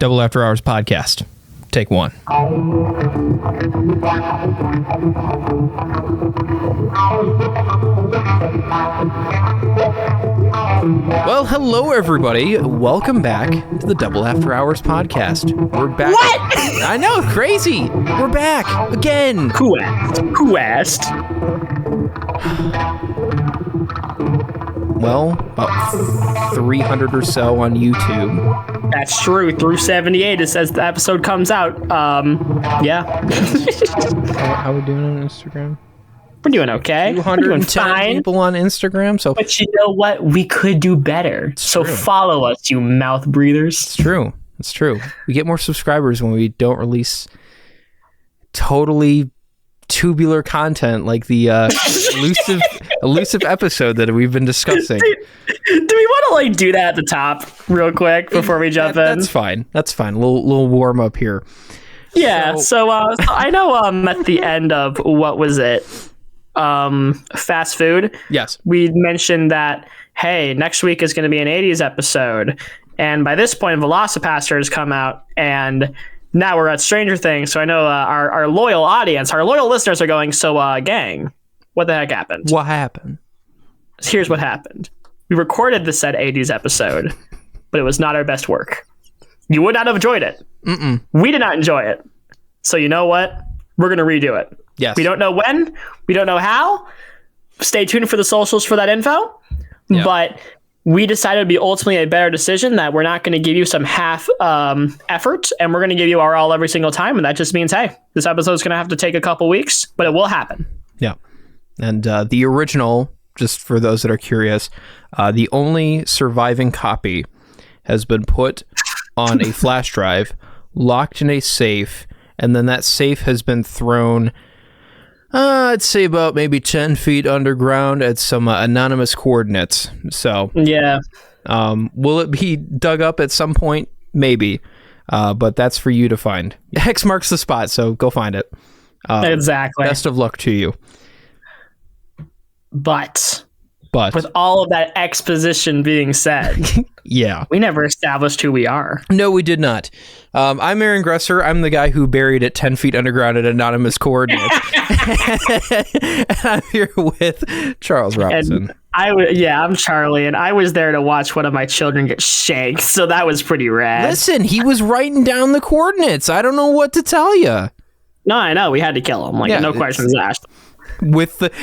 Double After Hours podcast. Take one. Well, hello everybody. Welcome back to the Double After Hours podcast. We're back. What? I know, crazy. We're back again. Who asked? Well, about 300 or so on YouTube. That's true. Through 78, it says the episode comes out. Yeah. How are we doing on Instagram? We're doing okay. 210 people on Instagram. So, but you know what? We could do better. So follow us, you mouth breathers. It's true. It's true. We get more subscribers when we don't release totally tubular content like the elusive episode that we've been discussing. Do we want to do that at the top real quick before we jump in? That's fine. That's fine. A little warm up here. Yeah. So I know at the end of what was it? Fast food. Yes. We mentioned that, hey, next week is going to be an 80s episode. And by this point, Velocipaster has come out, and now we're at Stranger Things. So I know our loyal audience, our loyal listeners are going, so gang, what the heck happened? What happened? Here's what happened. We recorded the said 80s episode, but it was not our best work. You would not have enjoyed it. Mm-mm. We did not enjoy it. So you know what? We're going to redo it. Yes. We don't know when. We don't know how. Stay tuned for the socials for that info. Yeah. But we decided it would be ultimately a better decision that we're not going to give you some half effort, and we're going to give you our all every single time. And that just means, hey, this episode is going to have to take a couple weeks, but it will happen. Yeah. And the original, just for those that are curious, the only surviving copy has been put on a flash drive, locked in a safe, and then that safe has been thrown, I'd say about maybe 10 feet underground at some anonymous coordinates. So, yeah. Will it be dug up at some point? Maybe. But that's for you to find. X marks the spot, so go find it. Exactly. Best of luck to you. But with all of that exposition being said, yeah, we never established who we are. No, we did not. I'm Aaron Gresser. I'm the guy who buried it 10 feet underground at anonymous coordinates. And I'm here with Charles Robison. I'm Charlie, and I was there to watch one of my children get shanked, so that was pretty rad. Listen, he was writing down the coordinates. I don't know what to tell you. No, I know. We had to kill him. No questions asked.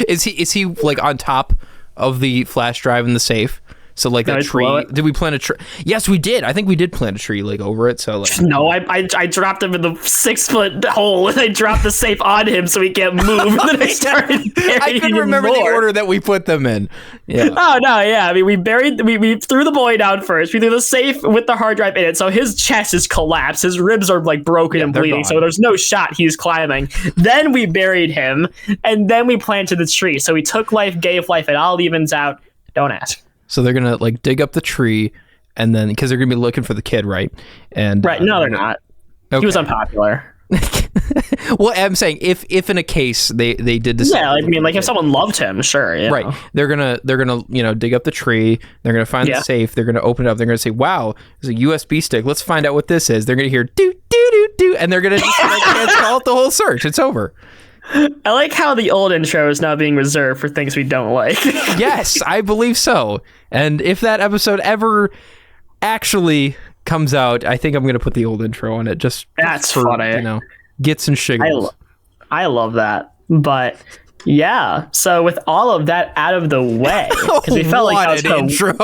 Is he like on top of the flash drive in the safe? So that tree, did we plant a tree? Yes, we did. I think we did plant a tree over it. So no, I dropped him in the 6-foot hole, and I dropped the safe on him so he can't move. And then I started I couldn't remember the order that we put them in. Yeah. Oh no, yeah. I mean, we threw the boy down first. We threw the safe with the hard drive in it, so his chest is collapsed. His ribs are broken and bleeding. So there's no shot he's climbing. Then we buried him, and then we planted the tree. So we took life, gave life. It all evens out. Don't ask. So they're going to dig up the tree, and then because they're going to be looking for the kid, right? And right. No, they're not. Okay. He was unpopular. Well, I'm saying if in a case they did decide. Yeah, I mean, if someone loved him, sure. Right. Know. They're gonna dig up the tree. They're gonna find the safe. They're gonna open it up. They're gonna say, "Wow, there's a USB stick. Let's find out what this is." They're gonna hear do do do do, and they're gonna just cancel out the whole search. It's over. I like how the old intro is now being reserved for things we don't like. Yes, I believe so. And if that episode ever actually comes out, I think I'm going to put the old intro on it That's for funny. Gets and shiggles. I love that. But yeah, so with all of that out of the way, because we felt like that was intro.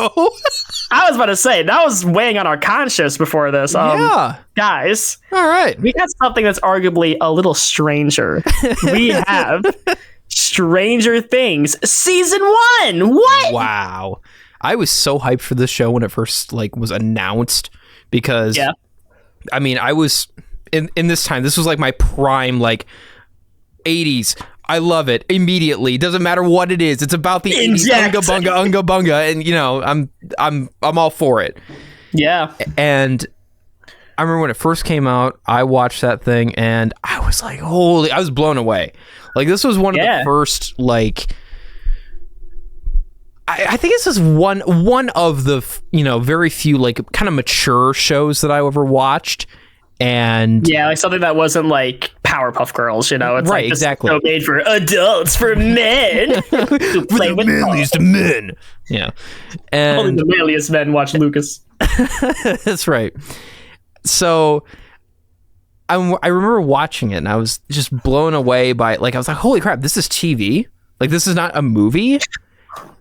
I was about to say that was weighing on our conscience before this. Yeah, guys. All right, we got something that's arguably a little stranger. We have Stranger Things season 1. What? Wow, I was so hyped for this show when it first was announced because I mean I was in this time. This was my prime 80s. I love it immediately. Doesn't matter what it is. It's about the 80s. Unga bunga, and I'm all for it. Yeah. And I remember when it first came out, I watched that thing and I was like, holy, I was blown away. This was one of the first I think this is one of the very few like kind of mature shows that I ever watched, and yeah, like something that wasn't like Powerpuff Girls, it's right, like exactly made for adults, for men who play with manliest men. Yeah, and only the manliest men watch Lucas. That's right. So I remember watching it, and I was just blown away by I was like, holy crap, this is TV. Like, this is not a movie.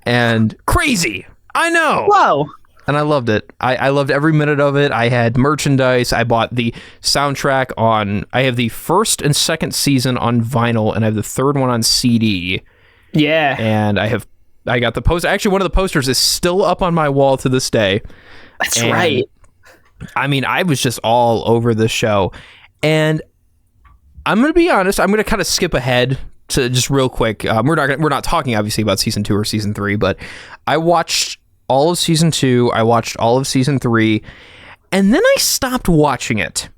And crazy. I know. Whoa. And I loved it. I loved every minute of it. I had merchandise. I bought the soundtrack I have the first and second season on vinyl, and I have the third one on CD. Yeah. And I got the poster. Actually, one of the posters is still up on my wall to this day. That's right. I mean, I was just all over the show. And I'm going to be honest, I'm going to kind of skip ahead to just real quick. We're not talking obviously about season 2 or season 3, but I watched all of season 2. I watched all of season 3, and then I stopped watching it.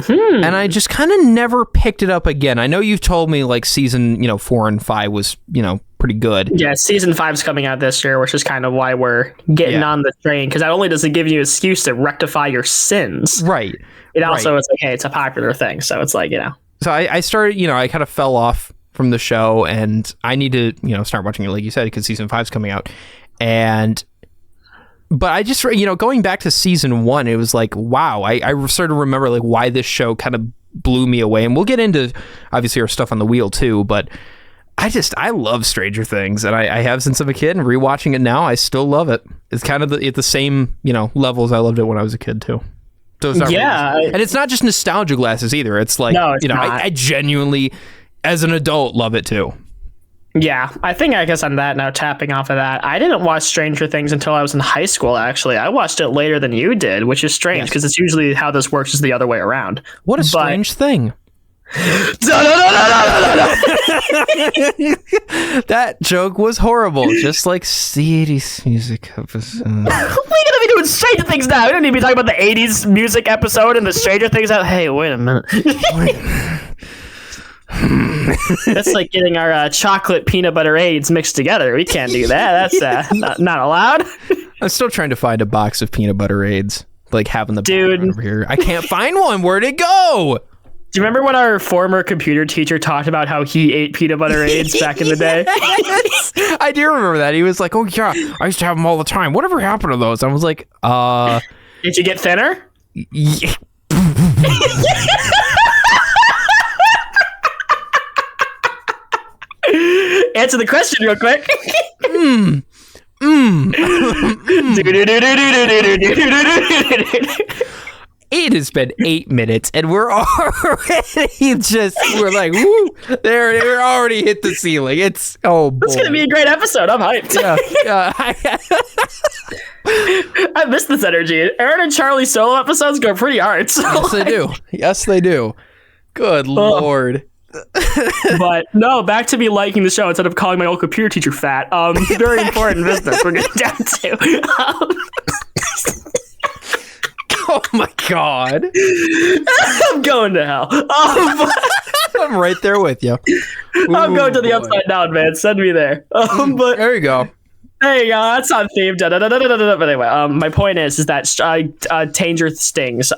And I just kind of never picked it up again. I know you've told me like season 4 and 5 was pretty good. Yeah, season 5's coming out this year, which is kind of why we're getting on the train, because not only does it give you an excuse to rectify your sins, right? It also is like, hey, it's a popular thing, so it's like So I started, I kind of fell off from the show, and I need to start watching it like you said, because season 5's coming out. But I just going back to season 1, it was like, wow, I started to remember like why this show kind of blew me away, and we'll get into obviously our stuff on the wheel too, but I love Stranger Things, and I have since I'm a kid, and rewatching it now, I still love it. It's kind of at the same levels I loved it when I was a kid too. So it's not and it's not just nostalgia glasses either. It's like I genuinely, as an adult, love it too. Yeah, I think I guess on that now, tapping off of that, I didn't watch Stranger Things until I was in high school, actually. I watched it later than you did, which is strange, because it's usually how this works is the other way around. What a strange thing. That joke was horrible, just like the 80s music episode. We gotta be doing Stranger Things now. We don't need to be talking about the 80s music episode and the Stranger Things out. Hey, wait a minute. That's like getting our chocolate peanut butter aids mixed together. We can't do that. That's not allowed. I'm still trying to find a box of peanut butter aids, like having the dude over here. I can't find one. Where'd it go? Do you remember when our former computer teacher talked about how he ate peanut butter aids back in the day? Yes, I do remember that. He was like, "Oh yeah, I used to have them all the time. Whatever happened to those?" I was like, Did you get thinner? Yeah. Answer the question real quick. It has been 8 minutes, and we're already we're like, woo! We're already hit the ceiling. It's boy. It's gonna be a great episode. I'm hyped. Yeah. I miss this energy. Aaron and Charlie solo episodes go pretty hard. So yes, they do. Yes, they do. Good Lord. But no, back to me liking the show instead of calling my old computer teacher fat. Very important business we're getting down to. Oh my God. I'm going to hell. I'm right there with you. I'm going to the upside down, man. Send me there. But there you go. Hey, that's on theme. But anyway, my point is that Tanger stings.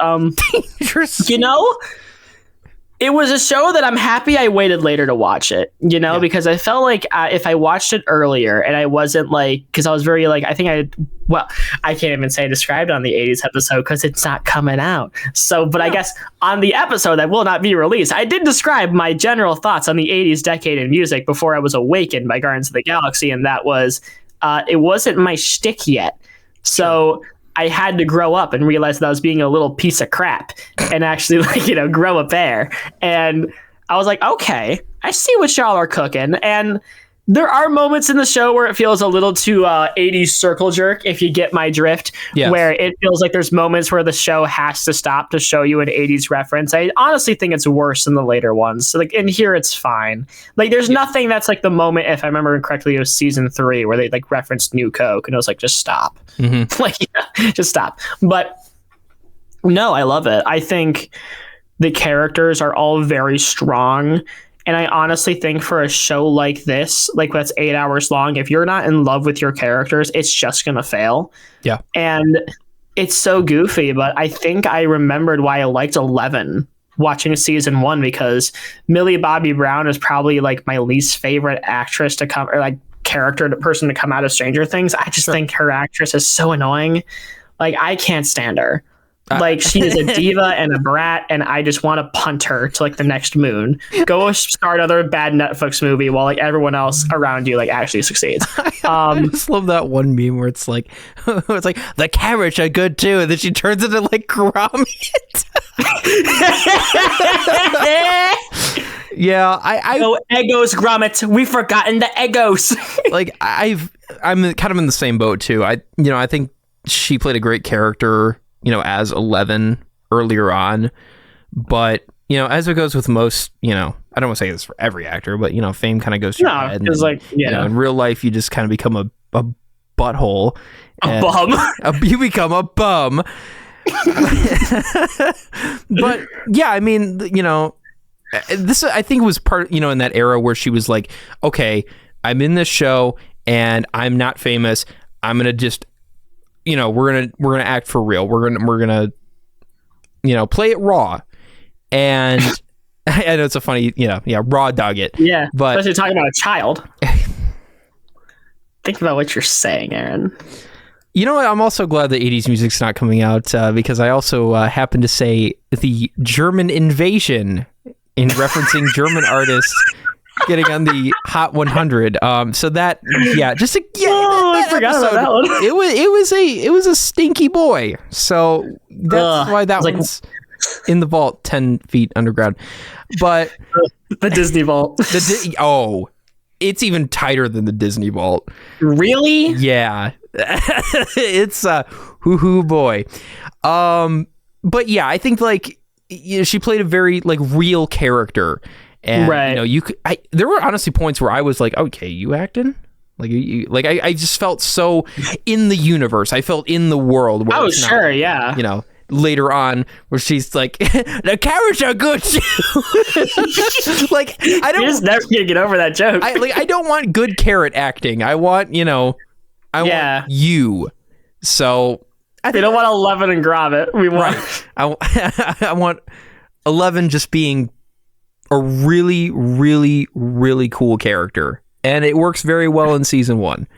It was a show that I'm happy I waited later to watch it, because I felt like if I watched it earlier and I wasn't because I was very I can't even say described on the 80s episode because it's not coming out. So, but I guess on the episode that will not be released, I did describe my general thoughts on the 80s decade in music before I was awakened by Guardians of the Galaxy. And that was, it wasn't my shtick yet. So I had to grow up and realize that I was being a little piece of crap and actually grow a pair. And I was like, okay, I see what y'all are cooking. And there are moments in the show where it feels a little too 80s circle jerk, if you get my drift, where it feels like there's moments where the show has to stop to show you an 80s reference. I honestly think it's worse than the later ones. So in here, it's fine. There's nothing that's the moment, if I remember correctly, it was season 3 where they referenced New Coke and it was just stop. Mm-hmm. Just stop. But no, I love it. I think the characters are all very strong. And I honestly think for a show like this, like that's 8 hours long, if you're not in love with your characters, it's just going to fail. Yeah. And it's so goofy, but I think I remembered why I liked 11 watching season 1, because Millie Bobby Brown is probably like my least favorite actress to come, or like person to come out of Stranger Things. I just think her actress is so annoying. Like, I can't stand her. Like, she is a diva and a brat, and I just want to punt her to like the next moon. Go start another bad Netflix movie while like everyone else around you like actually succeeds. I just love that one meme where it's like the carrots are good too, and then she turns into like Gromit. Yeah, I no egos, Gromit. We've forgotten the egos. Like, I'm kind of in the same boat too. I think she played a great character, as 11 earlier on, but as it goes with most, I don't want to say this for every actor, but fame kind of goes to your head. It's like, in real life, you just kind of become a butthole, a bum. You become a bum. But yeah, I mean, this I think was part, in that era where she was like, okay, I'm in this show and I'm not famous. I'm gonna just, we're gonna act for real. We're gonna play it raw. And I know it's a funny, raw dog it. Yeah, but especially talking about a child. Think about what you're saying, Aaron. You know what? I'm also glad the 80s music's not coming out because I also happen to say the German invasion in referencing German artists getting on the Hot 100. So that, I forgot about that one. It was a stinky boy. So that's why that one's in the vault 10 feet underground. But the Disney vault. It's even tighter than the Disney vault. Really? Yeah. It's hoo boy. But yeah, I think like she played a very like real character, and right. There were honestly points where I was like, okay, you acting like I just felt so in the universe. I felt in the world. Oh sure, yeah. Later on, where she's like, the carrots are good too. Like, I don't. You're just never gonna get over that joke. I don't want good carrot acting. I want I want you. So we don't want 11 and Gromit. We want. Right. I want 11 just being a really, really, really cool character, and it works very well in season 1.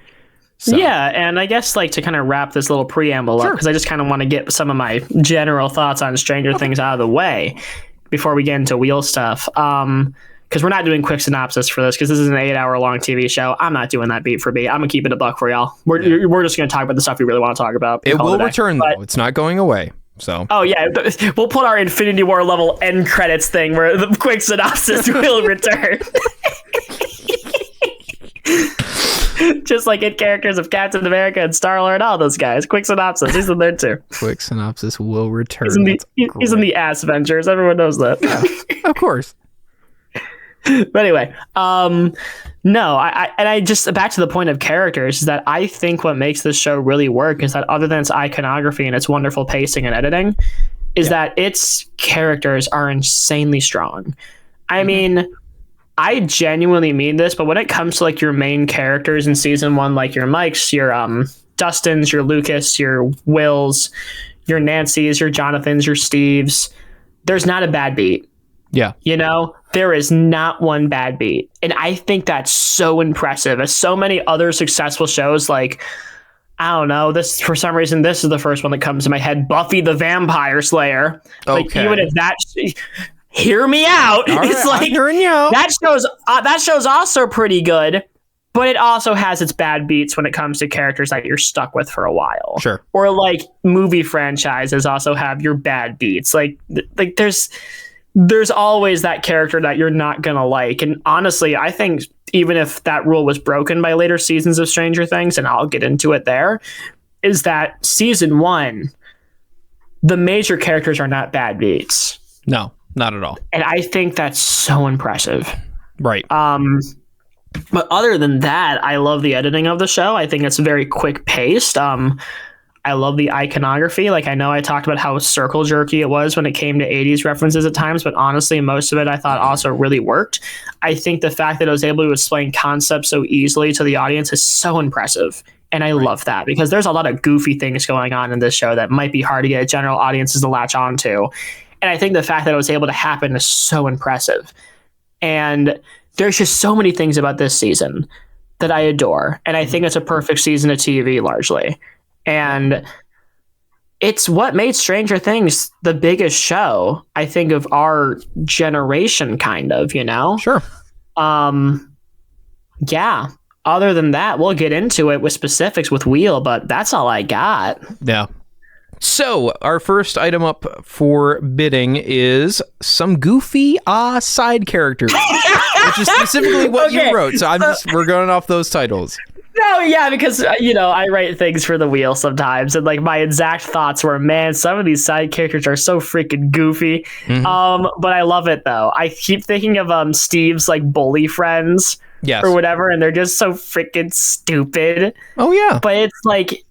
So. Yeah, and I guess like to kind of wrap this little preamble up, because I just kind of want to get some of my general thoughts on Stranger Things out of the way before we get into wheel stuff. Because we're not doing quick synopsis for this, because this is an 8-hour long TV show. I'm not doing that beat for beat. I'm gonna keep it a buck for y'all. We're just gonna talk about the stuff we really want to talk about. It will return though. It's not going away. So. Oh yeah, we'll put our Infinity War level end credits thing where the quick synopsis will return. Just like in characters of Captain America and Star-Lord, all those guys. Quick synopsis. He's in there too. Quick synopsis will return. He's in the Ass Ventures. Everyone knows that. Yeah, of course. But anyway, no, I just back to the point of characters is that I think what makes this show really work is that other than its iconography and its wonderful pacing and editing, is that its characters are insanely strong. I mean, I genuinely mean this, but when it comes to like your main characters in season 1, like your Mikes, your Dustins, your Lucas, your Wills, your Nancys, your Jonathans, your Steves, there's not a bad beat. Yeah. There is not one bad beat. And I think that's so impressive. As so many other successful shows, like, I don't know, this for some reason, this is the first one that comes to my head, Buffy the Vampire Slayer. Okay. Like, even if that... Hear me out. All it's right, like I'm hearing you out. That show's also pretty good, but it also has its bad beats when it comes to characters that you're stuck with for a while. Sure. Or like movie franchises also have your bad beats. Like there's always that character that you're not gonna like. And honestly, I think even if that rule was broken by later seasons of Stranger Things, and I'll get into it there, is that season 1, the major characters are not bad beats. No. Not at all. And I think that's so impressive. Right. But other than that, I love the editing of the show. I think it's very quick paced. I love the iconography. Like, I know I talked about how circle jerky it was when it came to 80s references at times, but honestly, most of it I thought also really worked. I think the fact that I was able to explain concepts so easily to the audience is so impressive. And I love that because there's a lot of goofy things going on in this show that might be hard to get general audiences to latch on to. And I think the fact that it was able to happen is so impressive. And there's just so many things about this season that I adore. And I think it's a perfect season of TV largely. And it's what made Stranger Things the biggest show, I think, of our generation, kind of, you know? Sure. Yeah. Other than that, we'll get into it with specifics with Wheel, but that's all I got. Yeah. So our first item up for bidding is some goofy side characters, which is specifically what you wrote. So we're going off those titles. No, yeah, because, I write things for the Wheel sometimes, and like my exact thoughts were, man, some of these side characters are so freaking goofy. Mm-hmm. But I love it though. I keep thinking of Steve's like bully friends. Yes. Or whatever, and they're just so freaking stupid. Oh yeah. But it's like,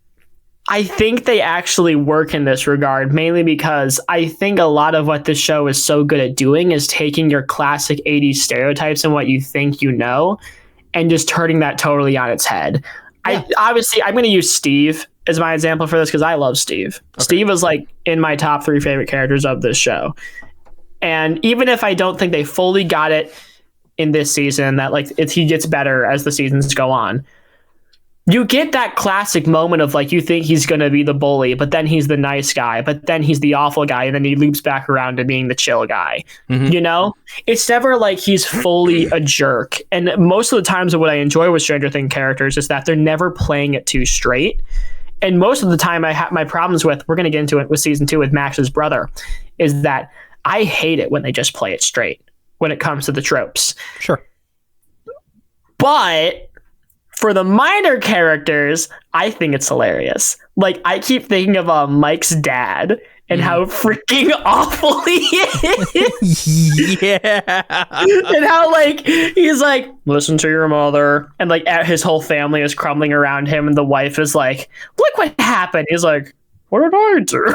I think they actually work in this regard, mainly because I think a lot of what this show is so good at doing is taking your classic 80s stereotypes and what you think you know, and just turning that totally on its head. Yeah. I'm going to use Steve as my example for this because I love Steve. Okay. Steve is like in my top 3 favorite characters of this show. And even if I don't think they fully got it in this season, that like he gets better as the seasons go on, you get that classic moment of like, you think he's going to be the bully, but then he's the nice guy, but then he's the awful guy, and then he loops back around to being the chill guy. Mm-hmm. It's never like he's fully a jerk. And most of the times what I enjoy with Stranger Things characters is that they're never playing it too straight. And most of the time I have my problems with, we're going to get into it with season 2 with Max's brother, is that I hate it when they just play it straight when it comes to the tropes. Sure. But for the minor characters, I think it's hilarious. Like, I keep thinking of Mike's dad and how freaking awful he is. Yeah. And how, like, he's like, listen to your mother. And, like, his whole family is crumbling around him. And the wife is like, look what happened. He's like, what did I do?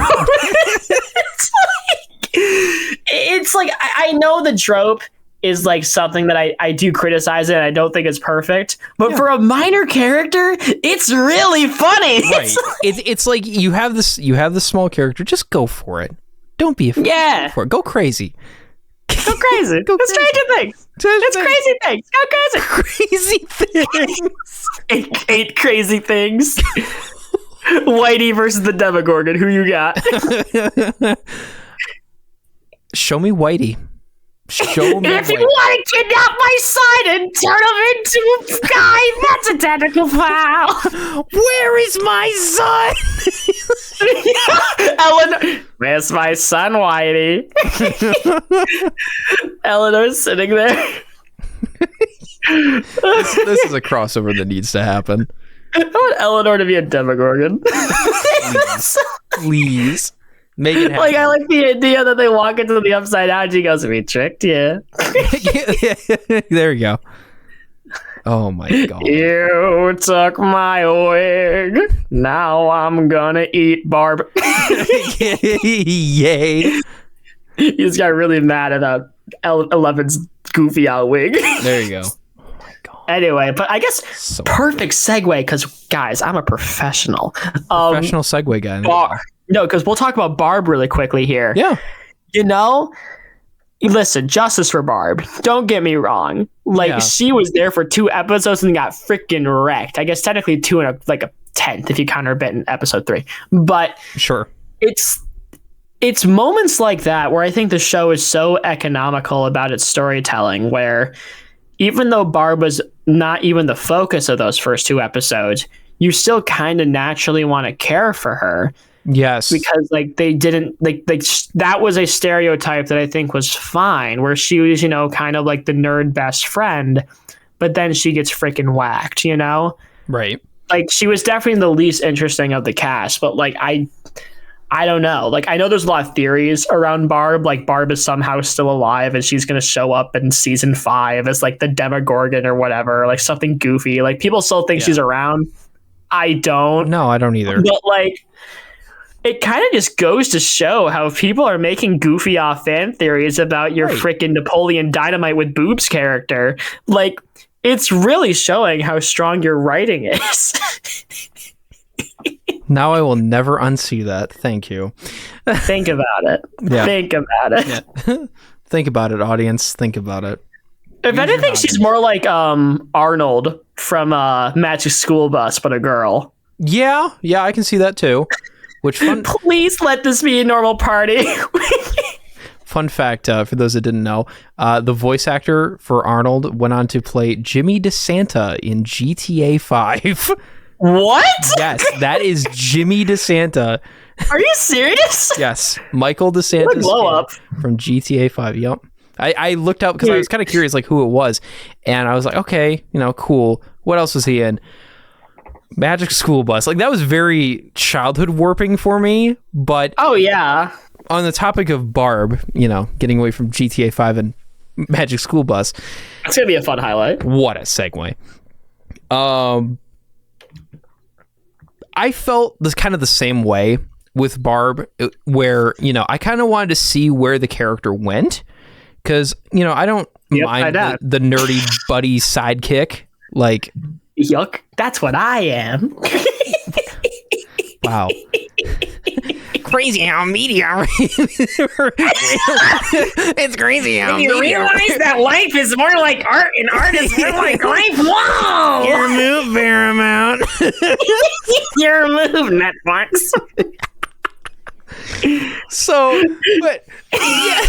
It's like I know the trope is like something that I do criticize it, and I don't think it's perfect, but for a minor character, it's really funny. Right. It's like you have this small character, just go for it. Don't be afraid. Yeah. Go for it. Go crazy. Go crazy. Go Stranger Things. It's crazy things. Go crazy. Crazy things. Eight crazy things. Whitey versus the Demogorgon. Who you got? Show me Whitey. Show me. If you want to kidnap my son and turn him into a guy, that's a technical foul. Where is my son? Eleanor, where's my son, Whitey? Eleanor's sitting there. This is a crossover that needs to happen. I want Eleanor to be a Demogorgon. Please. Make it happen. Like, I like the idea that they walk into the Upside Down. She goes, "We tricked you." There you go. Oh my god! You took my wig. Now I'm gonna eat Barb. Yay! He just got really mad at Eleven's goofy out wig. There you go. Anyway, but I guess perfect segue because, guys, I'm a professional. Professional segue guy. No, because we'll talk about Barb really quickly here. Yeah. Listen, justice for Barb. Don't get me wrong. Like, she was there for 2 episodes and got freaking wrecked. I guess technically 2 and a 10th if you count her bit in episode 3. But sure, it's moments like that where I think the show is so economical about its storytelling, where even though Barb was not even the focus of those first 2 episodes, you still kind of naturally want to care for her. Yes. Because like they didn't like that was a stereotype that I think was fine, where she was, kind of like the nerd best friend, but then she gets freaking whacked, Right. Like, she was definitely the least interesting of the cast, but like I don't know. Like, I know there's a lot of theories around Barb. Like, Barb is somehow still alive and she's going to show up in season 5 as like the Demogorgon or whatever, like something goofy. Like, people still think she's around. I don't. No, I don't either. But like, it kind of just goes to show how people are making goofy off fan theories about your freaking Napoleon Dynamite with boobs character. Like, it's really showing how strong your writing is. Now I will never unsee that. Thank you. Think about it. Yeah. Think about it. Yeah. Think about it, audience. Think about it. If anything, she's more like Arnold from Magic School Bus, but a girl. Yeah, I can see that too. Which Please let this be a normal party. Fun fact, for those that didn't know, the voice actor for Arnold went on to play Jimmy DeSanta in GTA 5. What? Yes, that is Jimmy DeSanta. Are you serious? Yes, Michael DeSanta blow up from GTA 5. Yep. I looked up because I was kind of curious, like, who it was, and I was like, okay, cool. What else was he in? Magic School Bus. Like, that was very childhood warping for me, but oh yeah. On the topic of Barb, getting away from GTA 5 and Magic School Bus. It's going to be a fun highlight. What a segue. I felt this kind of the same way with Barb, where, I kind of wanted to see where the character went. Because, I don't mind the nerdy buddy sidekick. Like, yuck, that's what I am. Wow. Crazy how media. It's crazy how you media. realize that life is more like art and art is more like life. Whoa! Your move, Paramount. Your move, Netflix. So, but yeah,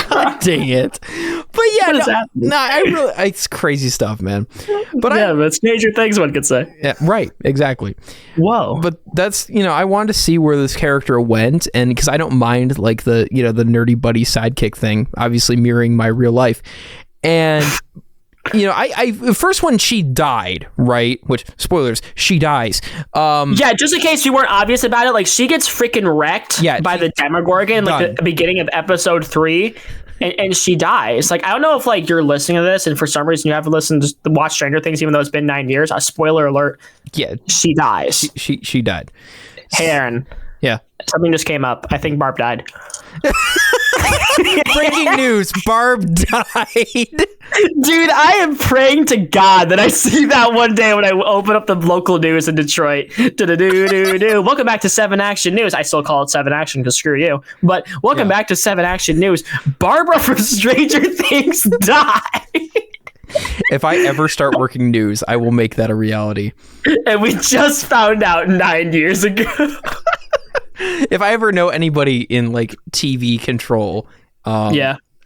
God dang it. But yeah, I really, it's crazy stuff, man. But that's major things one could say. Yeah, right, exactly. Whoa. But that's, I wanted to see where this character went, and because I don't mind like the nerdy buddy sidekick thing, obviously mirroring my real life, and. I first when she died, right? Which spoilers, she dies. Yeah, just in case you weren't obvious about it, like she gets freaking wrecked by the Demogorgon, like the beginning of episode 3, and she dies. Like I don't know if like you're listening to this and for some reason you haven't listened to watch Stranger Things, even though it's been 9 years. A spoiler alert. Yeah, she dies. She died. Hey, Aaron. Yeah. Something just came up. I think Barb died. Breaking news, Barb died. Dude, I am praying to God that I see that one day when I open up the local news in Detroit. Do-do-do-do-do. Welcome back to 7 Action News. I still call it 7 Action because screw you. But welcome back to 7 Action News. Barbara from Stranger Things died. If I ever start working news, I will make that a reality. And we just found out 9 years ago. If I ever know anybody in like TV control, I'm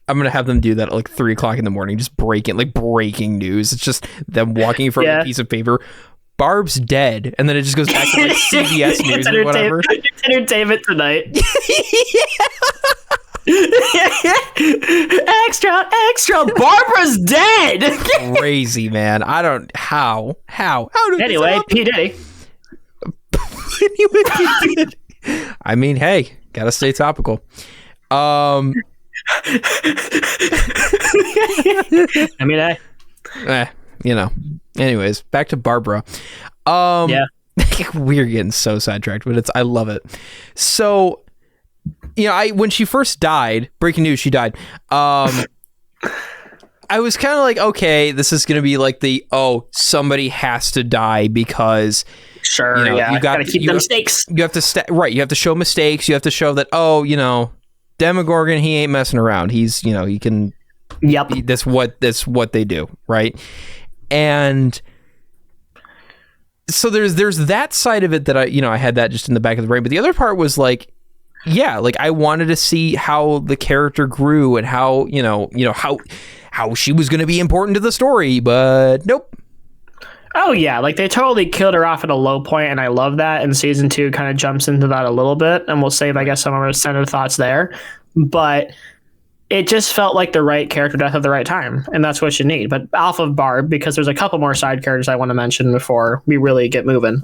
gonna have them do that at like 3:00 in the morning, just breaking news. It's just them walking in front of a piece of paper. Barb's dead, and then it just goes back to like CBS News or whatever. It's entertainment tonight. Extra, Barbara's dead. Crazy, man. I don't how did anyway, P. Diddy. I mean, hey, gotta stay topical. I mean, anyways, back to Barbara. We're getting so sidetracked, but I love it. So, when she first died, breaking news, she died. I was kind of like, okay, this is going to be like somebody has to die because sure, you got to keep them stakes. You have to you have to show mistakes. You have to show that Demogorgon, he ain't messing around. He's he can. Yep. That's what they do, right? And so there's that side of it that I had that just in the back of the brain, but the other part was like. Yeah, like I wanted to see how the character grew and how how she was going to be important to the story, but nope. Oh yeah, like they totally killed her off at a low point, and I love that. And season 2 kind of jumps into that a little bit, and we'll save, I guess, some of our center thoughts there. But it just felt like the right character death at the right time, and that's what you need. But off of Barb, because there's a couple more side characters I want to mention before we really get moving.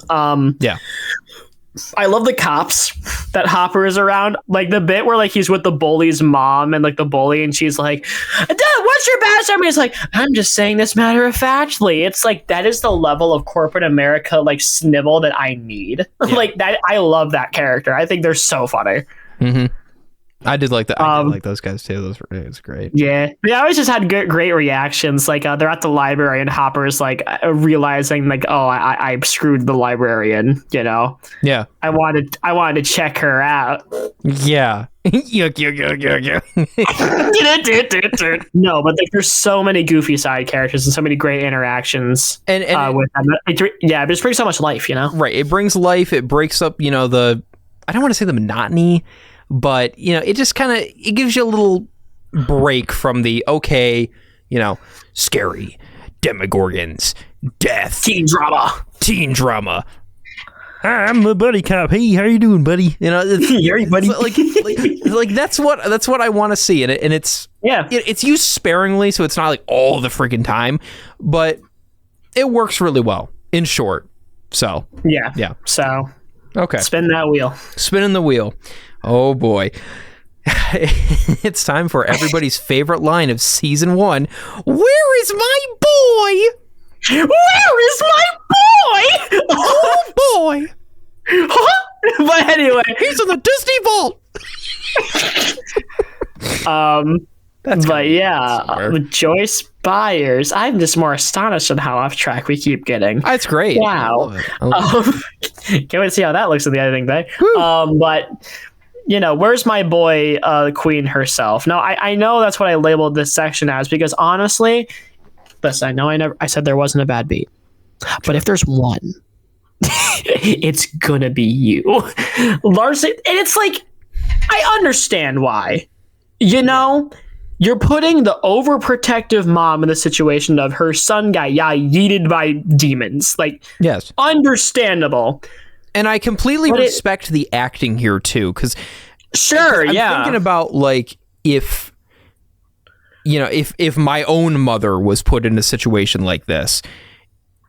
I love the cops that Hopper is around. Like the bit where like he's with the bully's mom and like the bully, and she's like, "Dad, what's your badge number?" He's like, "I'm just saying this matter of factly." It's like that is the level of corporate America like snibble that I need. Yeah. Like that, I love that character. I think they're so funny. Mm-hmm. I did like that. I did like those guys too. It was great. Yeah, they always just had great reactions. Like they're at the library and Hopper's like realizing like, oh, I screwed the librarian. You know. Yeah. I wanted to check her out. Yeah. Yuck. No, but like, there's so many goofy side characters and so many great interactions and with them. It just brings so much life. You know. Right. It brings life. It breaks up. You know I don't want to say the monotony. But, it just kind of, it gives you a little break from the, scary, Demogorgons, death. Teen drama. Hi, I'm a buddy cop. Hey, how you doing, buddy? Hey, buddy. Like that's what I want to see. And it's, it's used sparingly, so it's not like all the freaking time. But it works really well, in short. So. Yeah. So. Okay. Spinning the wheel. Oh boy. It's time for everybody's favorite line of season 1. Where is my boy? Where is my boy? Oh boy. But anyway, he's in the Disney vault. Joyce Byers. I'm just more astonished at how off track we keep getting. That's great. Wow. Can't wait to see how that looks in the editing bay. But where's my boy, the queen herself? Now, I know that's what I labeled this section as because honestly, listen, I know I said there wasn't a bad beat, but if there's one, it's gonna be you, Larson. And it's like, I understand why. You're putting the overprotective mom in the situation of her son got yeeted by demons. Like, yes, understandable. And I completely respect the acting here too, because I'm thinking about like if my own mother was put in a situation like this,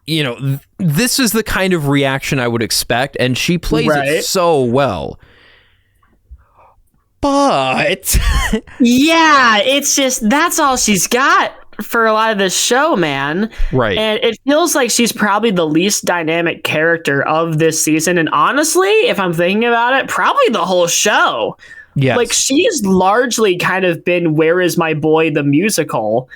this is the kind of reaction I would expect, and she plays it so well. But yeah, it's just that's all she's got for a lot of this show, man. Right. And it feels like she's probably the least dynamic character of this season. And honestly, if I'm thinking about it, probably the whole show. Yes. Like she's largely kind of been Where Is My Boy the musical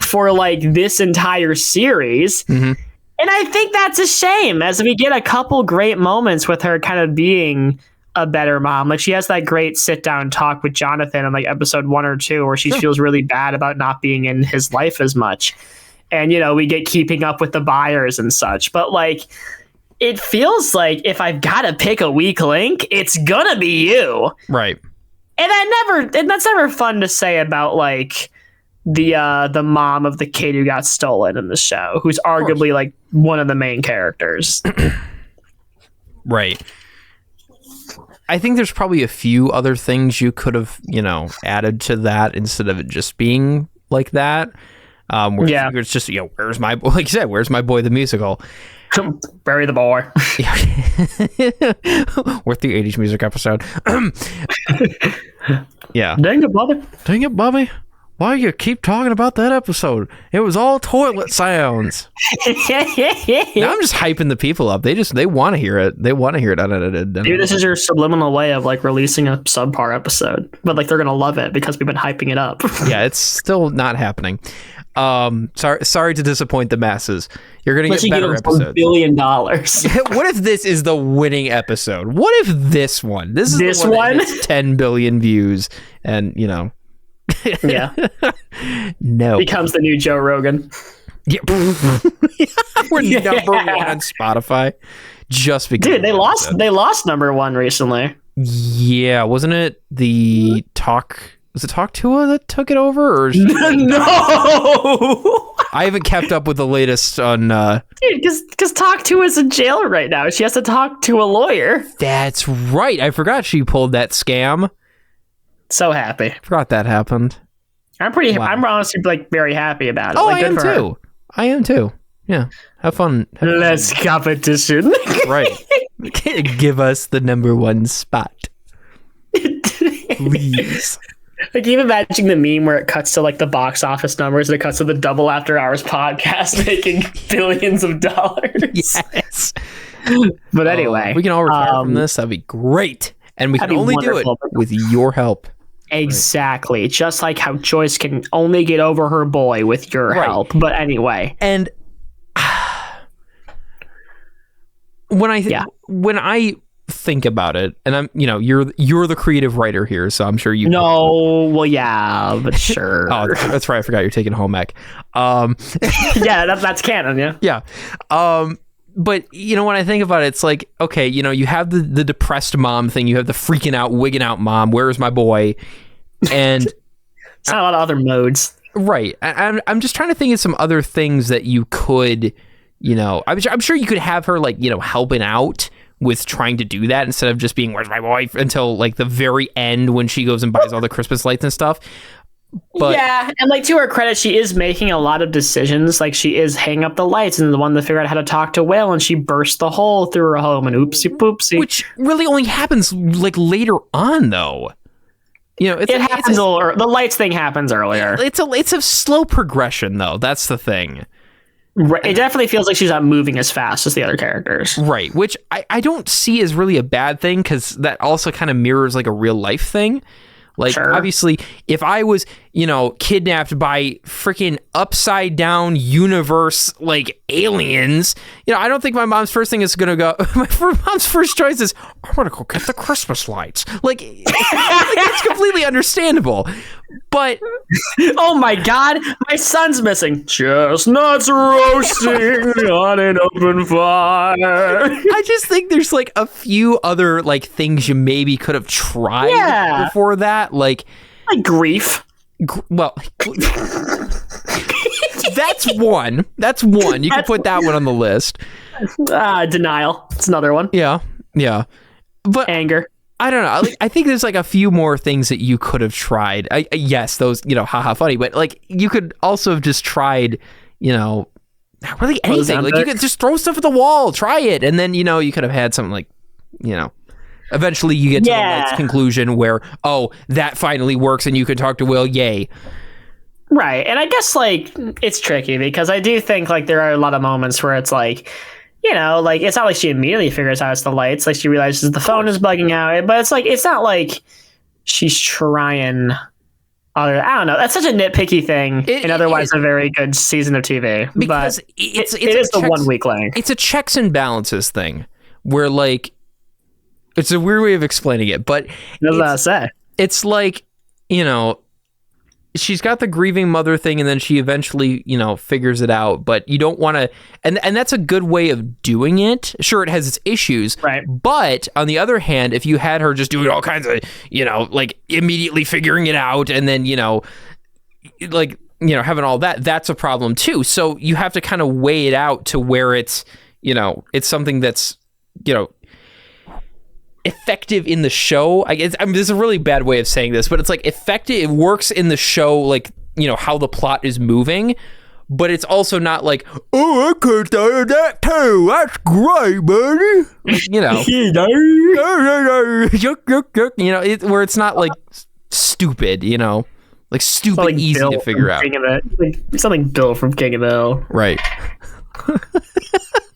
for like this entire series. Mm-hmm. And I think that's a shame, as we get a couple great moments with her kind of being a better mom. Like she has that great sit down talk with Jonathan in like episode 1 or 2 where she feels really bad about not being in his life as much. And, we get Keeping Up with the Byers and such. But like, it feels like if I've got to pick a weak link, it's gonna be you. Right. And that's never fun to say about like the mom of the kid who got stolen in the show, who's arguably like one of the main characters. Right. I think there's probably a few other things you could have, added to that instead of it just being like that. It's just, where's my boy? Like you said, Where's My Boy the musical? Bury the boy. Worth the 80s music episode. Yeah. Dang it, Bobby. Why you keep talking about that episode? It was all toilet sounds. Now I'm just hyping the people up. They want to hear it. They want to hear it unedited. Maybe this is your subliminal way of like releasing a subpar episode, but like they're gonna love it because we've been hyping it up. Yeah, it's still not happening. Sorry to disappoint the masses. You're gonna get better episodes. $1 billion. What if this is the winning episode? What if this one? This is the one that gets 10 billion views, and yeah. No. Becomes the new Joe Rogan. Yeah. We're number 1 on Spotify just because. Dude, they lost number 1 recently. Yeah, wasn't it the Talk? Was it Talk Tua that took it over? Or no. I haven't kept up with the latest on. Dude, because Talk Tua is in jail right now. She has to talk to a lawyer. That's right. I forgot she pulled that scam. So happy. Forgot that happened. I'm honestly like very happy about it. Oh, like, I am too. Yeah. Have fun. Less competition. Right. Give us the number one spot, please. Like, even imagining the meme where it cuts to like the box office numbers and it cuts to the Double After Hours podcast making billions of dollars. Yes. But anyway, we can all retire from this. That'd be great. And we can only do it with your help. Exactly. Right. Just like how Joyce can only get over her boy with your help. But anyway. And when I think about it, and I'm, you're the creative writer here, so I'm sure you. No, well, yeah, but sure. Oh, that's right. I forgot you're taking home ec. Yeah, that's canon. Yeah. Yeah. But when I think about it, it's like, okay, you have the depressed mom thing, you have the freaking out, wigging out mom. Where's my boy? And it's not a lot of other modes, right? I'm just trying to think of some other things that you could, I'm sure you could have her like helping out with trying to do that instead of just being where's my boy until like the very end when she goes and buys all the Christmas lights and stuff. But, yeah, and like to her credit, she is making a lot of decisions. Like she is hanging up the lights and the one that figured out how to talk to Will, and she burst the hole through her home and oopsie poopsie. Which really only happens like later on, though. It happens. The lights thing happens earlier. It's a slow progression, though. That's the thing. Right. It definitely feels like she's not moving as fast as the other characters. Right, which I don't see as really a bad thing because that also kind of mirrors like a real life thing. Like, sure. Obviously, if I was, kidnapped by freaking upside down universe, like aliens, I don't think my mom's first thing is going to go, my mom's first choice is, I'm going to go get the Christmas lights. Like it's completely understandable. But oh my God, my son's missing. Chestnuts roasting on an open fire. I just think there's like a few other like things you maybe could have tried before that, like grief. Well, that's one. You can put that one on the list. Denial. It's another one. Yeah. But anger. I don't know. I think there's like a few more things that you could have tried. Yes, those, haha, funny. But like you could also have just tried, not really anything. Like you could just throw stuff at the wall, try it, and then you could have had something like, eventually you get to the next conclusion where that finally works and you can talk to Will. Yay. Right, and I guess like it's tricky because I do think like there are a lot of moments where it's like. Like it's not like she immediately figures out it's the lights. Like she realizes the phone is bugging out, but it's like it's not like she's trying. I don't know. That's such a nitpicky thing, and otherwise a very good season of TV. Because but it is the 1 week length. It's a checks and balances thing, where like it's a weird way of explaining it, but that's what I say. It's like she's got the grieving mother thing and then she eventually, figures it out, but you don't want to, and that's a good way of doing it. Sure, it has its issues, right? But on the other hand, if you had her just doing all kinds of, like immediately figuring it out and then, having all that, that's a problem too. So you have to kind of weigh it out to where it's, it's something that's, effective in the show. I guess this is a really bad way of saying this, but it's like effective. It works in the show, like how the plot is moving, but it's also not like, oh, I could do that too. That's great, buddy. Where it's not like stupid, like stupid like easy Bill to figure out. Like something Bill from King of the Hill, right?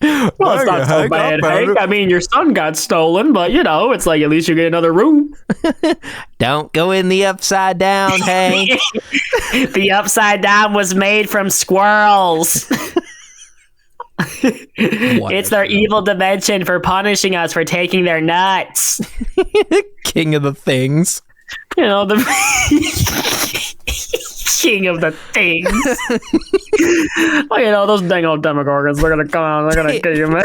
Well, it's not so bad, Hank. I mean, your son got stolen, but it's like at least you get another room. Don't go in the upside down, Hank. The upside down was made from squirrels. It's their evil dimension for punishing us for taking their nuts. King of the things. The king of the things. Those dang old Demogorgons, they're gonna come out, they're gonna kill you, man.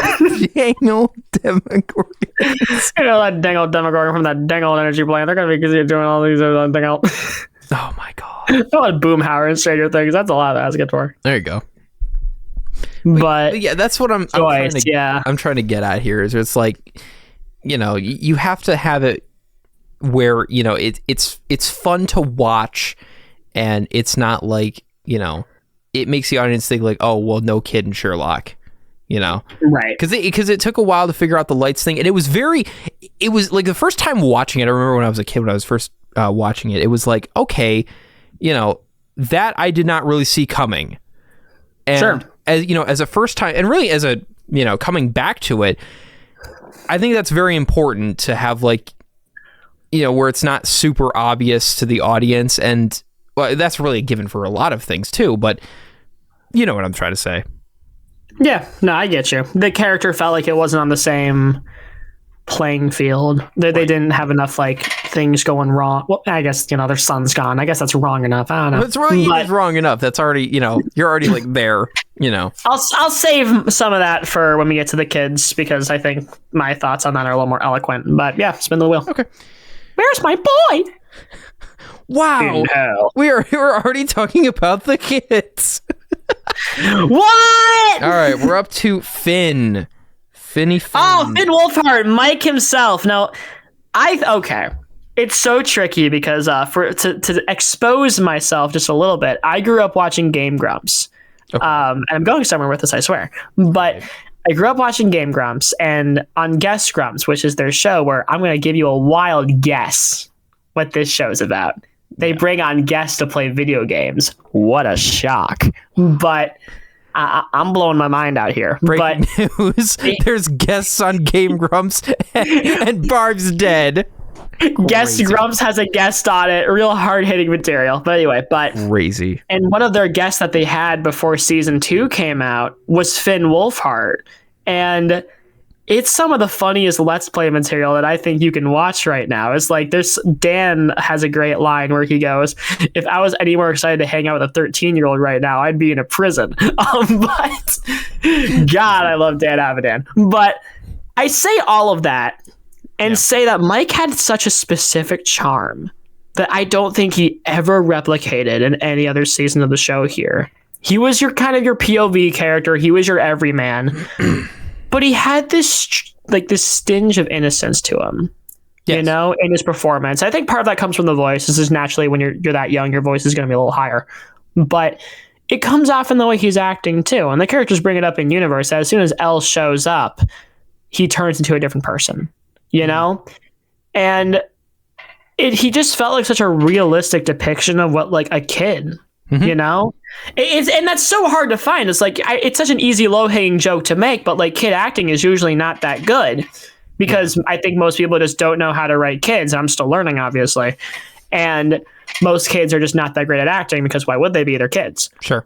Dang old Demogorgons. That dang old Demogorgon from that dang old energy plant, they're gonna be doing all these dang old. Oh my god. I want Boomhauer and Stranger Things. That's a lot to ask it for. There you go. But yeah, that's what I'm trying to get at here. Is it's like, you have to have it where it's fun to watch. And it's not like, it makes the audience think like, oh, well, no kid in Sherlock. Right. Because it took a while to figure out the lights thing, and it was like the first time watching it. I remember when I was a kid, when I was first watching it, it was like, okay, that I did not really see coming. And sure. As a first time, and really as a coming back to it, I think that's very important to have, like, where it's not super obvious to the audience, and well, that's really a given for a lot of things too, but you know what I'm trying to say. Yeah, no, I get you. The character felt like it wasn't on the same playing field. They didn't have enough, like, things going wrong. Well, I guess, their son's gone. I guess that's wrong enough. I don't know. It's wrong enough. That's already, you're already like there, I'll save some of that for when we get to the kids, because I think my thoughts on that are a little more eloquent. But yeah, spin the wheel. Okay. Where's my boy? Wow. We're already talking about the kids. What? All right, we're up to Finn. Finn. Oh, Finn Wolfhard, Mike himself. Now, okay. It's so tricky because to expose myself just a little bit, I grew up watching Game Grumps. Okay. And I'm going somewhere with this, I swear. But I grew up watching Game Grumps, and on Guess Grumps, which is their show where I'm going to give you a wild guess what this show's about. They bring on guests to play video games. What a shock. But I'm blowing my mind out here. Breaking news. There's guests on Game Grumps and Barb's dead. Guest Grumps has a guest on it. Real hard-hitting material. But anyway, crazy. And one of their guests that they had before season 2 came out was Finn Wolfhard. And it's some of the funniest Let's Play material that I think you can watch right now. It's like Dan has a great line where he goes, if I was any more excited to hang out with a 13-year-old right now, I'd be in a prison. But God, I love Dan Avidan. But I say all of that and say that Mike had such a specific charm that I don't think he ever replicated in any other season of the show here. He was your POV character. He was your everyman. But he had this stinge of innocence to him, in his performance. I think part of that comes from the voice. This is naturally when you're that young, your voice is going to be a little higher. But it comes off in the way he's acting too. And the characters bring it up in universe. As soon as Elle shows up, he turns into a different person, And he just felt like such a realistic depiction of what, like, a kid. And that's so hard to find. It's like it's such an easy low-hanging joke to make, but like kid acting is usually not that good because I think most people just don't know how to write kids. I'm still learning, obviously, and most kids are just not that great at acting because why would they be? They're kids. Sure.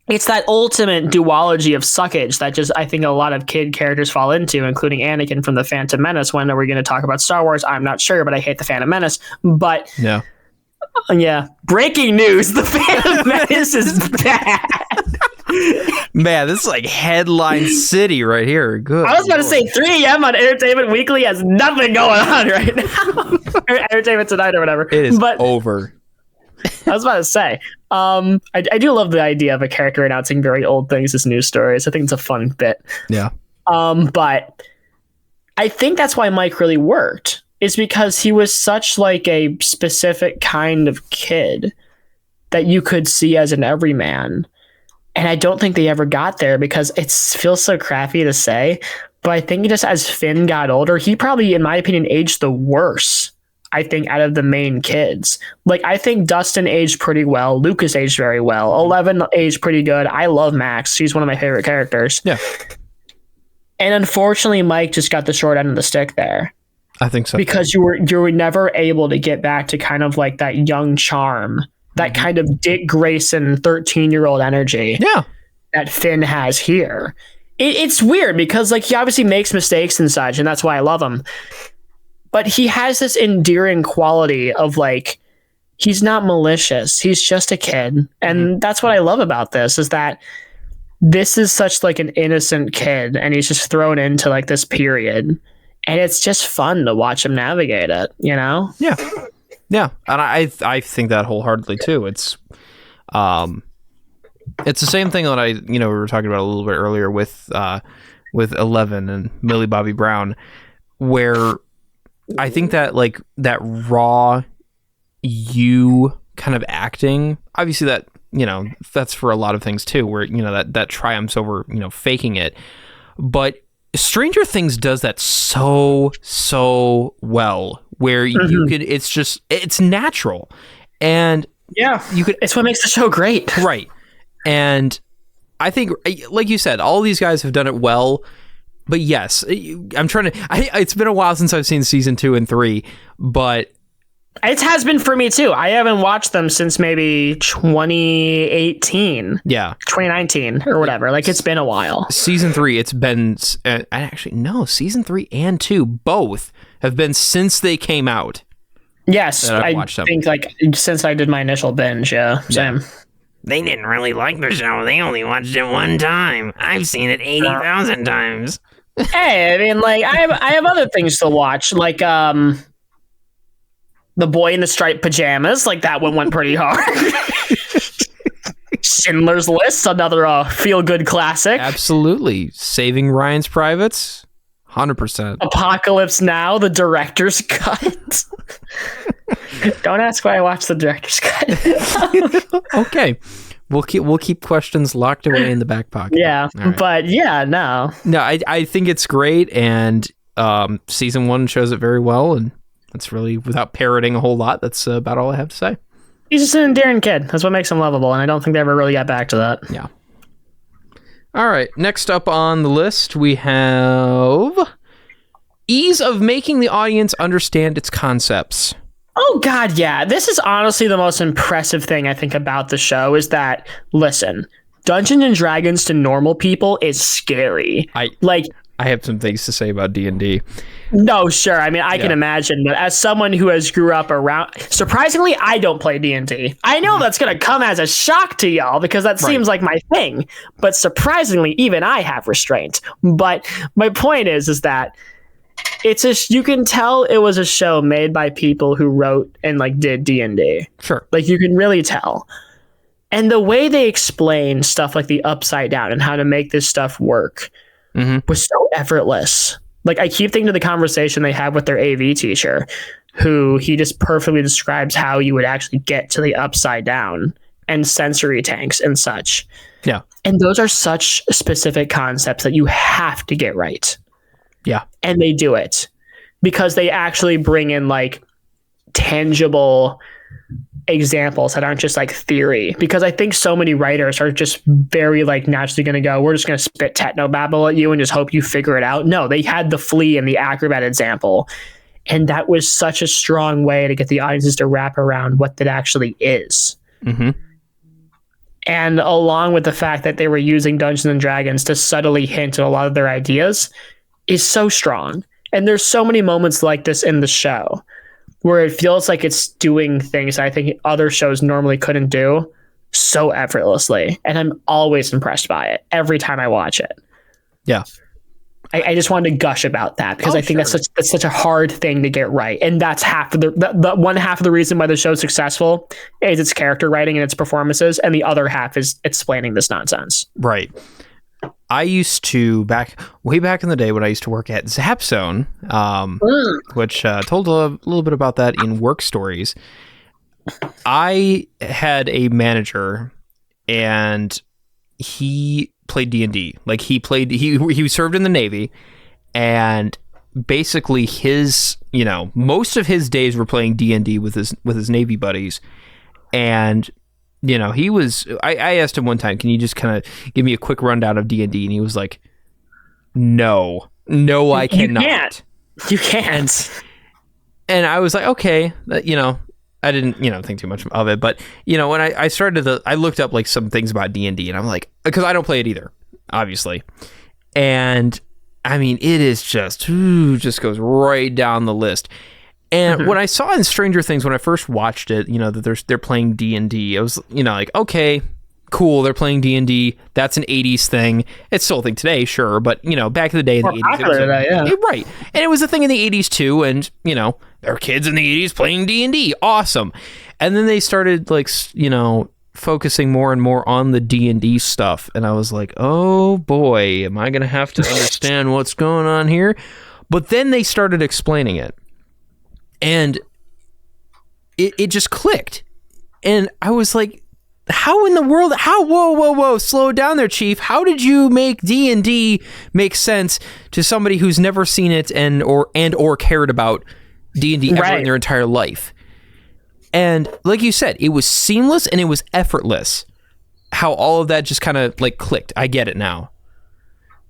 It's that ultimate duology of suckage that just I think a lot of kid characters fall into, including Anakin from The Phantom Menace. When are we going to talk about Star Wars? I'm not sure, but I hate The Phantom Menace. But yeah. Yeah. Breaking news. The Phantom Menace is bad. Man, this is like headline city right here. Good. I was about to say 3 a.m. on Entertainment Weekly has nothing going on right now. Or Entertainment Tonight or whatever. It is over. I was about to say, I do love the idea of a character announcing very old things as news stories. I think it's a fun bit. Yeah. But I think that's why Mike really worked. Is because he was such like a specific kind of kid that you could see as an everyman. And I don't think they ever got there because it feels so crappy to say. But I think just as Finn got older, he probably, in my opinion, aged the worst, I think, out of the main kids. Like, I think Dustin aged pretty well. Lucas aged very well. 11 aged pretty good. I love Max. She's one of my favorite characters. Yeah. And unfortunately, Mike just got the short end of the stick there. I think so. Because you were never able to get back to kind of like that young charm, that kind of Dick Grayson 13-year-old energy that Finn has here. It's weird because like he obviously makes mistakes and such, and that's why I love him. But he has this endearing quality of like, he's not malicious. He's just a kid. And that's what I love about this is that this is such like an innocent kid and he's just thrown into like this period. And it's just fun to watch him navigate it, you know? Yeah. Yeah. And I think that wholeheartedly too. It's the same thing that we were talking about a little bit earlier with 11 and Millie Bobby Brown, where I think that like that raw you kind of acting, obviously that that's for a lot of things too, where, that triumphs over, faking it. But Stranger Things does that so well, where you could, it's natural. And it's what makes the show great. Right. And I think, like you said, all these guys have done it well. But yes, it's been a while since I've seen season 2 and 3, but it has been for me too. I haven't watched them since maybe 2018. Yeah. 2019 or whatever. Like, it's been a while. Season 3, it's been, season 3 and 2, both have been since they came out. Yes. I think like since I did my initial binge. Yeah. Same. They didn't really like the show. They only watched it one time. I've seen it 80,000 times. Hey, I mean, like, I have other things to watch, like The Boy in the Striped Pajamas. Like, that one went pretty hard. Schindler's List, another feel-good classic. Absolutely. Saving Ryan's Privates, 100%. Apocalypse Now, the director's cut. Don't ask why I watched the director's cut. Okay. We'll keep questions locked away in the back pocket. Yeah, right. But yeah, no. No, I think it's great, and season 1 shows it very well, and that's really, without parroting a whole lot, that's about all I have to say. He's just an endearing kid. That's what makes him lovable, and I don't think they ever really got back to that. Yeah. All right, next up on the list, we have ease of making the audience understand its concepts. Oh, God, yeah. This is honestly the most impressive thing I think about the show is that, listen, Dungeons and Dragons to normal people is scary. I have some things to say about D&D. No, sure. I mean, I can imagine, but as someone who has grew up around, surprisingly, I don't play D&D. I know that's going to come as a shock to y'all because that seems like my thing, but surprisingly, even I have restraint. But my point is that you can tell it was a show made by people who wrote and like did D&D. Sure. Like, you can really tell. And the way they explain stuff like the Upside Down and how to make this stuff work was so effortless. Like, I keep thinking of the conversation they had with their AV teacher, who he just perfectly describes how you would actually get to the Upside Down and sensory tanks and such. Yeah. And those are such specific concepts that you have to get right. Yeah. And they do it because they actually bring in like tangible examples that aren't just like theory, because I think so many writers are just very like naturally going to go, we're just going to spit technobabble at you and just hope you figure it out. No, they had the flea and the acrobat example. And that was such a strong way to get the audiences to wrap around what that actually is. Mm-hmm. And along with the fact that they were using Dungeons and Dragons to subtly hint at a lot of their ideas is so strong. And there's so many moments like this in the show where it feels like it's doing things I think other shows normally couldn't do so effortlessly. And I'm always impressed by it every time I watch it. Yeah. I just wanted to gush about that because I think that's such a hard thing to get right. And that's half of the one half of the reason why the show's successful is its character writing and its performances. And the other half is explaining this nonsense. Right. I used to, way back in the day when I used to work at Zapzone, which told a little bit about that in Work Stories. I had a manager, and he played D&D. Like, he served in the Navy, and basically his, most of his days were playing D&D with his Navy buddies, and he was, I asked him one time, can you just kind of give me a quick rundown of D&D? And he was like, no, I cannot. You can't. And I was like, okay, I didn't, think too much of it. But, when I started I looked up like some things about D&D, and I'm like, because I don't play it either, obviously. And I mean, it is just goes right down the list. And when I saw in Stranger Things, when I first watched it, that they're playing D&D, I was, like, okay, cool, they're playing D&D. That's an 80s thing. It's still a thing today, sure, but, back in the day in the 80s. It was right. And it was a thing in the 80s, too, and, there are kids in the 80s playing D&D. Awesome. And then they started, like, focusing more and more on the D&D stuff, and I was like, oh, boy, am I going to have to understand what's going on here? But then they started explaining it. And it just clicked. And I was like, how in the world? How? Whoa! Slow down there, Chief. How did you make D&D make sense to somebody who's never seen it and or cared about D&D ever in their entire life? And like you said, it was seamless and it was effortless. How all of that just kind of like clicked. I get it now.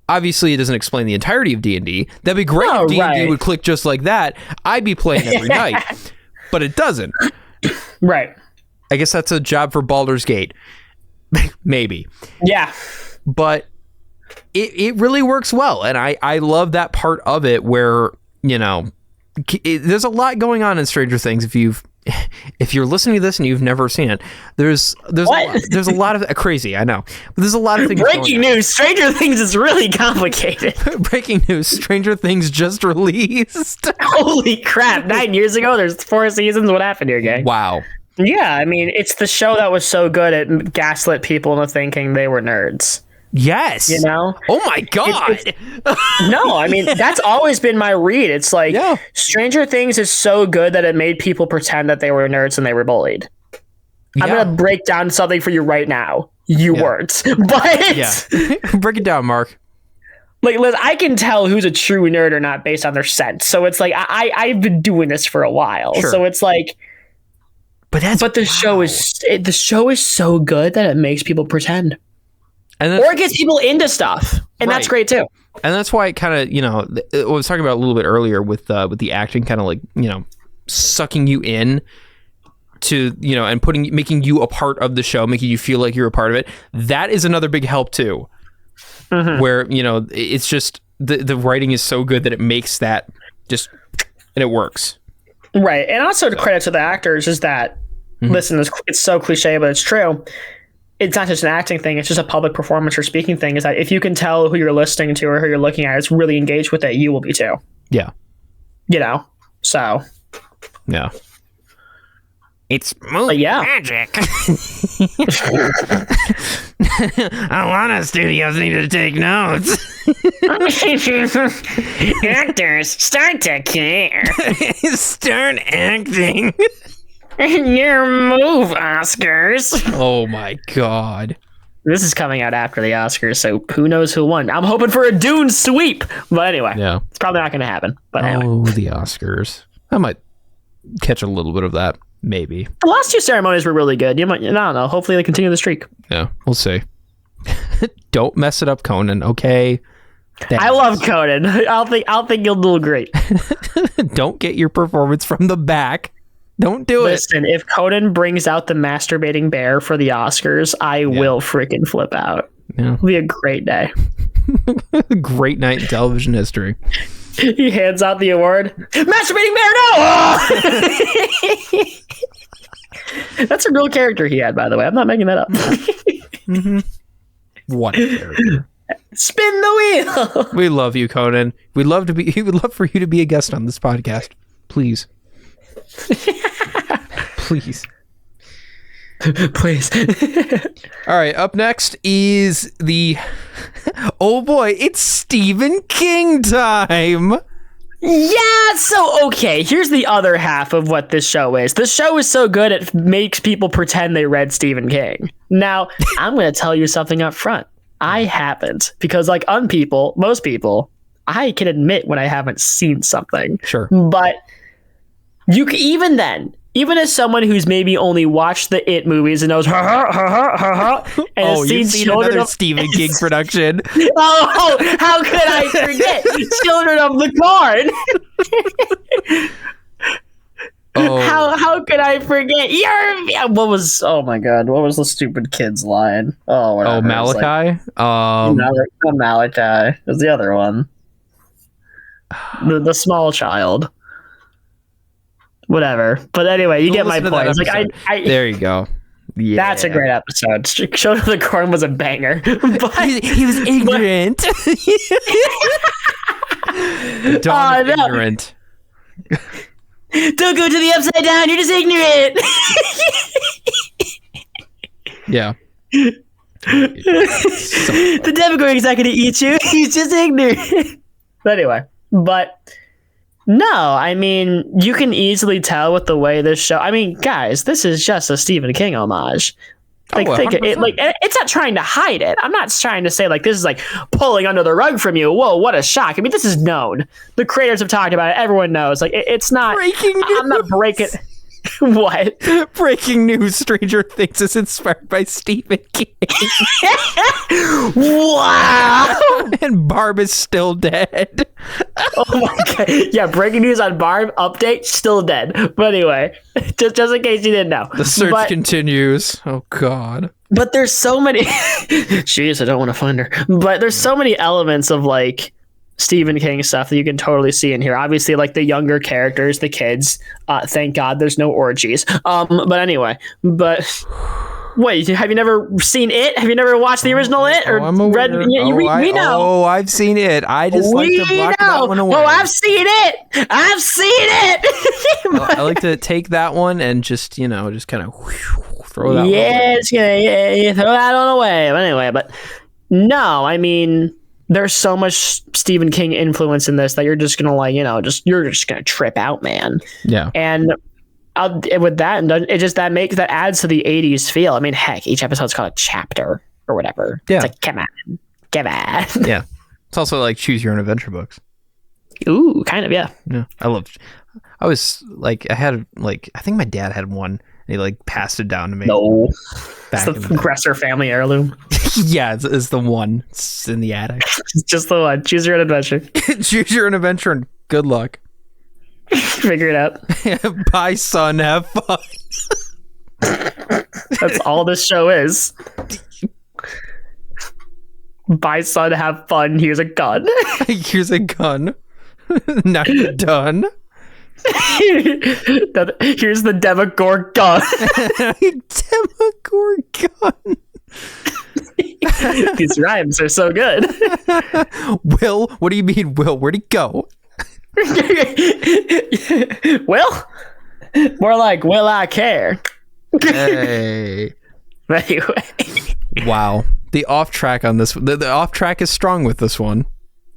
Obviously, it doesn't explain the entirety of D&D. That'd be great if D&D would click just like that. I'd be playing every night, but it doesn't. Right. I guess that's a job for Baldur's Gate. Maybe. Yeah. But it really works well. And I love that part of it where, you know, there's a lot going on in Stranger Things. If you're listening to this and you've never seen it, there's a lot of crazy. I know, but there's a lot of things. Breaking news: Stranger Things is really complicated. Breaking news: Stranger Things just released. Holy crap! 9 years ago, there's 4 seasons. What happened here, gang? Wow. Yeah, I mean, it's the show that was so good at gaslit people into thinking they were nerds. Yes. You know? Oh my God. No, I mean, that's always been my read. It's like Stranger Things is so good that it made people pretend that they were nerds and they were bullied. Yeah. I'm going to break down something for you right now. You weren't. But break it down, Mark. Like, Liz, I can tell who's a true nerd or not based on their sense. So it's like, I've been doing this for a while. Sure. So it's like, but the show is so good that it makes people pretend. Or it gets people into stuff, and that's great too. And that's why it kind of, you know, I was talking about a little bit earlier with the acting, kind of like, you know, sucking you in to, you know, and making you a part of the show, making you feel like you're a part of it. That is another big help too, where, you know, it's just the writing is so good that it makes that just, and it works. Right, and also the credit to the actors is that, listen, it's so cliche, but it's true. It's not just an acting thing, it's just a public performance or speaking thing, is that if you can tell who you're listening to or who you're looking at is really engaged with it, you will be too. Yeah. You know? So. Yeah. It's magic. A lot of studios need to take notes. Actors, start to care. Start acting. Your move, Oscars. Oh my God. This is coming out after the Oscars, so who knows who won. I'm hoping for a Dune sweep. But anyway, it's probably not going to happen. But anyway. The Oscars. I might catch a little bit of that, maybe. The last 2 ceremonies were really good. I don't know. Hopefully they continue the streak. Yeah, we'll see. Don't mess it up, Conan, okay? Thanks. I love Conan. I'll think you'll do great. Don't get your performance from the back. Don't do it. Listen, if Conan brings out the masturbating bear for the Oscars, I will freaking flip out. Yeah. It'll be a great day. Great night in television history. He hands out the award. Masturbating bear, no! That's a real character he had, by the way. I'm not making that up. What a character. Spin the wheel. We love you, Conan. We would love for you to be a guest on this podcast. Please. Please. All right, up next is oh boy, it's Stephen King time. Yeah, so okay, here's the other half of what this show is. The show is so good it makes people pretend they read Stephen King. Now, I'm going to tell you something up front. I haven't, because like most people, I can admit when I haven't seen something. Sure. But you can, even as someone who's maybe only watched the It movies and knows and you've seen another Stephen King production. How could I forget Children of the Corn? How could I forget? What was the stupid kid's line? Malachi? Malachi. It was the other one. The small child. Whatever. But anyway, you get my point. Like there you go. Yeah. That's a great episode. Children of the Corn was a banger. But he was ignorant. Ignorant. Don't go to the upside down. You're just ignorant. Yeah. The Demogorgon's not going to eat you. He's just ignorant. Anyway, but no, I mean, you can easily tell with the way this show. I mean, guys, this is just a Stephen King homage. Like, think it, like it's not trying to hide it. I'm not trying to say like this is like pulling under the rug from you. Whoa, what a shock! I mean, this is known. The creators have talked about it. Everyone knows. Like, it's not breaking news. I'm not breaking. What? Breaking news: Stranger Things is inspired by Stephen King. Wow! And Barb is still dead. Oh my god! Yeah, breaking news on Barb. Update: still dead. But anyway, just in case you didn't know, the search continues. Oh god! But there's so many. Jeez, I don't want to find her. But there's so many elements of like Stephen King stuff that you can totally see in here. Obviously, like the younger characters, the kids. Thank God there's no orgies. But anyway, wait, have you never seen it? Have you never watched the original It or read? We know. Oh, I've seen it. I just like to block that one away. Oh, I've seen it. I've seen it. Well, I like to take that one and just kind of throw that. Yeah, throw that one away. But anyway, no, I mean, there's so much Stephen King influence in this that you're just gonna you're just gonna trip out, man. Yeah. And with that, and that adds to the 80s feel. I mean, heck, each episode's called a chapter or whatever. Yeah. It's like, come on. Yeah. It's also like choose your own adventure books. Ooh, kind of, yeah. Yeah. I think my dad had one and he like passed it down to me. No. It's the Gresser family heirloom. Yeah, it's the one. It's in the attic. It's just the one. Choose your own adventure. Choose your own adventure and good luck. Figure it out. Bye, son. Have fun. That's all this show is. Bye, son. Have fun. Here's a gun. Here's a gun. Now you're done. Here's the Demogorgon gun. Demogorgon gun. These rhymes are so good. Will, what do you mean, Will? Where'd he go? Will? More like, will I care? Hey. Anyway. Wow. The off track on this, the off track is strong with this one.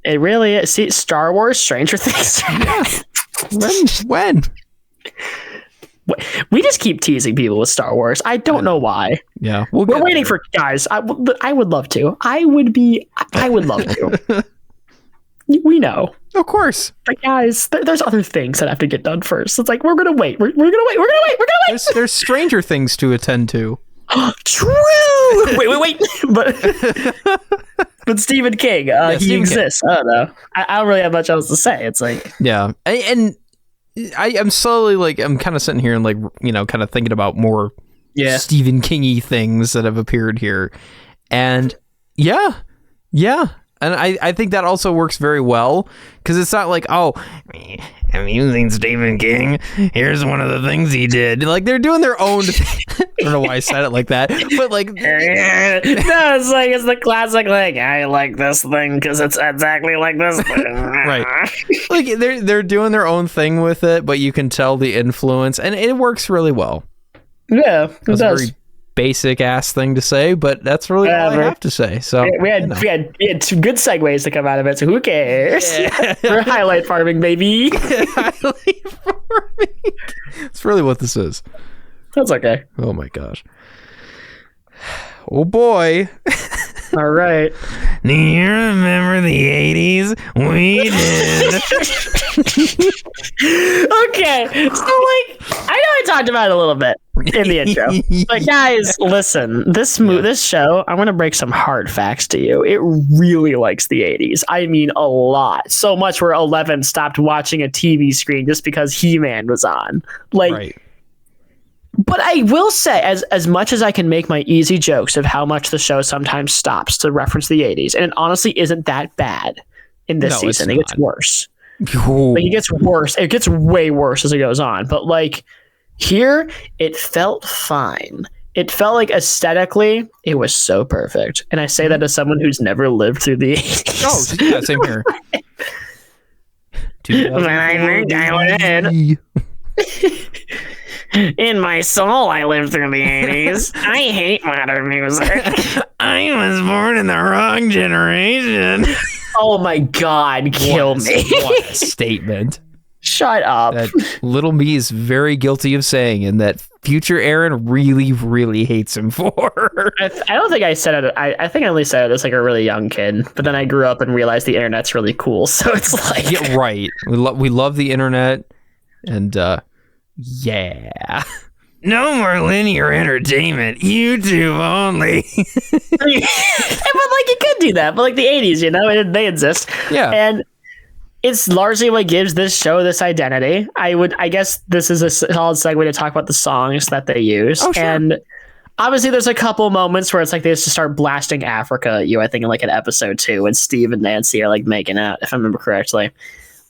It really is. See, Star Wars, Stranger Things. When? We just keep teasing people with Star Wars. I don't know why. Yeah. We're waiting for guys. I would love to. I would love to. We know. Of course. But guys, there's other things that have to get done first. It's like, we're going to wait. We're going to wait. There's Stranger Things to attend to. True. Wait. But Stephen King, he exists. I don't know. I don't really have much else to say. It's like, yeah. And I'm slowly like, I'm kind of sitting here and like, kind of thinking about more Stephen King-y things that have appeared here. And yeah. And I think that also works very well because it's not like, oh, I'm using Stephen King. Here's one of the things he did. Like, they're doing their own thing. I don't know why I said it like that, but like, no, it's the classic, like, I like this thing because it's exactly like this thing. Right. Like, they're doing their own thing with it, but you can tell the influence, and it works really well. Yeah, it does. A very basic ass thing to say, but that's really all I have to say. So we had two good segues to come out of it. So who cares? Yeah. We're highlight farming, baby. Highlight farming. That's really what this is. That's okay. Oh my gosh. Oh boy. All right. Do you remember the 80s? We did. Okay. So, like, I know I talked about it a little bit in the intro. But guys, listen, this show, I'm going to break some hard facts to you. It really likes the 80s. I mean, a lot. So much where 11 stopped watching a TV screen just because He-Man was on. Like, right. But I will say, as much as I can make my easy jokes of how much the show sometimes stops to reference the 80s, and it honestly isn't that bad in this season. It gets worse. Like, it gets worse. It gets way worse as it goes on. But like here, it felt fine. It felt like aesthetically, it was so perfect. And I say that as someone who's never lived through the 80s. Oh, yeah, same here. When I think I would. In my soul, I lived through the 80s. I hate modern music. I was born in the wrong generation. Oh my God, kill me. What a statement. Shut up. That little me is very guilty of saying, and that future Aaron really, really hates him for. I don't think I said it. I think I only said it as like a really young kid, but then I grew up and realized the internet's really cool. So it's like, Yeah, right. We love the internet, and yeah. No more linear entertainment. YouTube only. but like you could do that, but like the 80s, you know, they exist. Yeah. And it's largely what gives this show this identity. I guess this is a solid segue to talk about the songs that they use. Oh, sure. And obviously there's a couple moments where it's like they just start blasting Africa at you, I think in like an episode 2, when Steve and Nancy are like making out, if I remember correctly.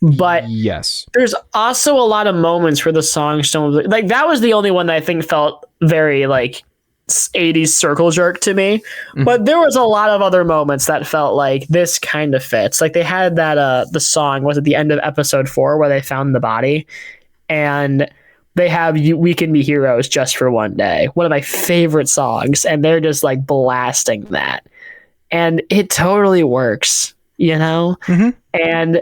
But yes, there's also a lot of moments where the songs don't, like, that was the only one that I think felt very like 80s circle jerk to me. Mm-hmm. But there was a lot of other moments that felt like this kind of fits. Like they had that the song was at the end of episode 4 where they found the body, and they have We Can Be Heroes Just for One Day, one of my favorite songs, and they're just like blasting that, and it totally works, you know. Mm-hmm. And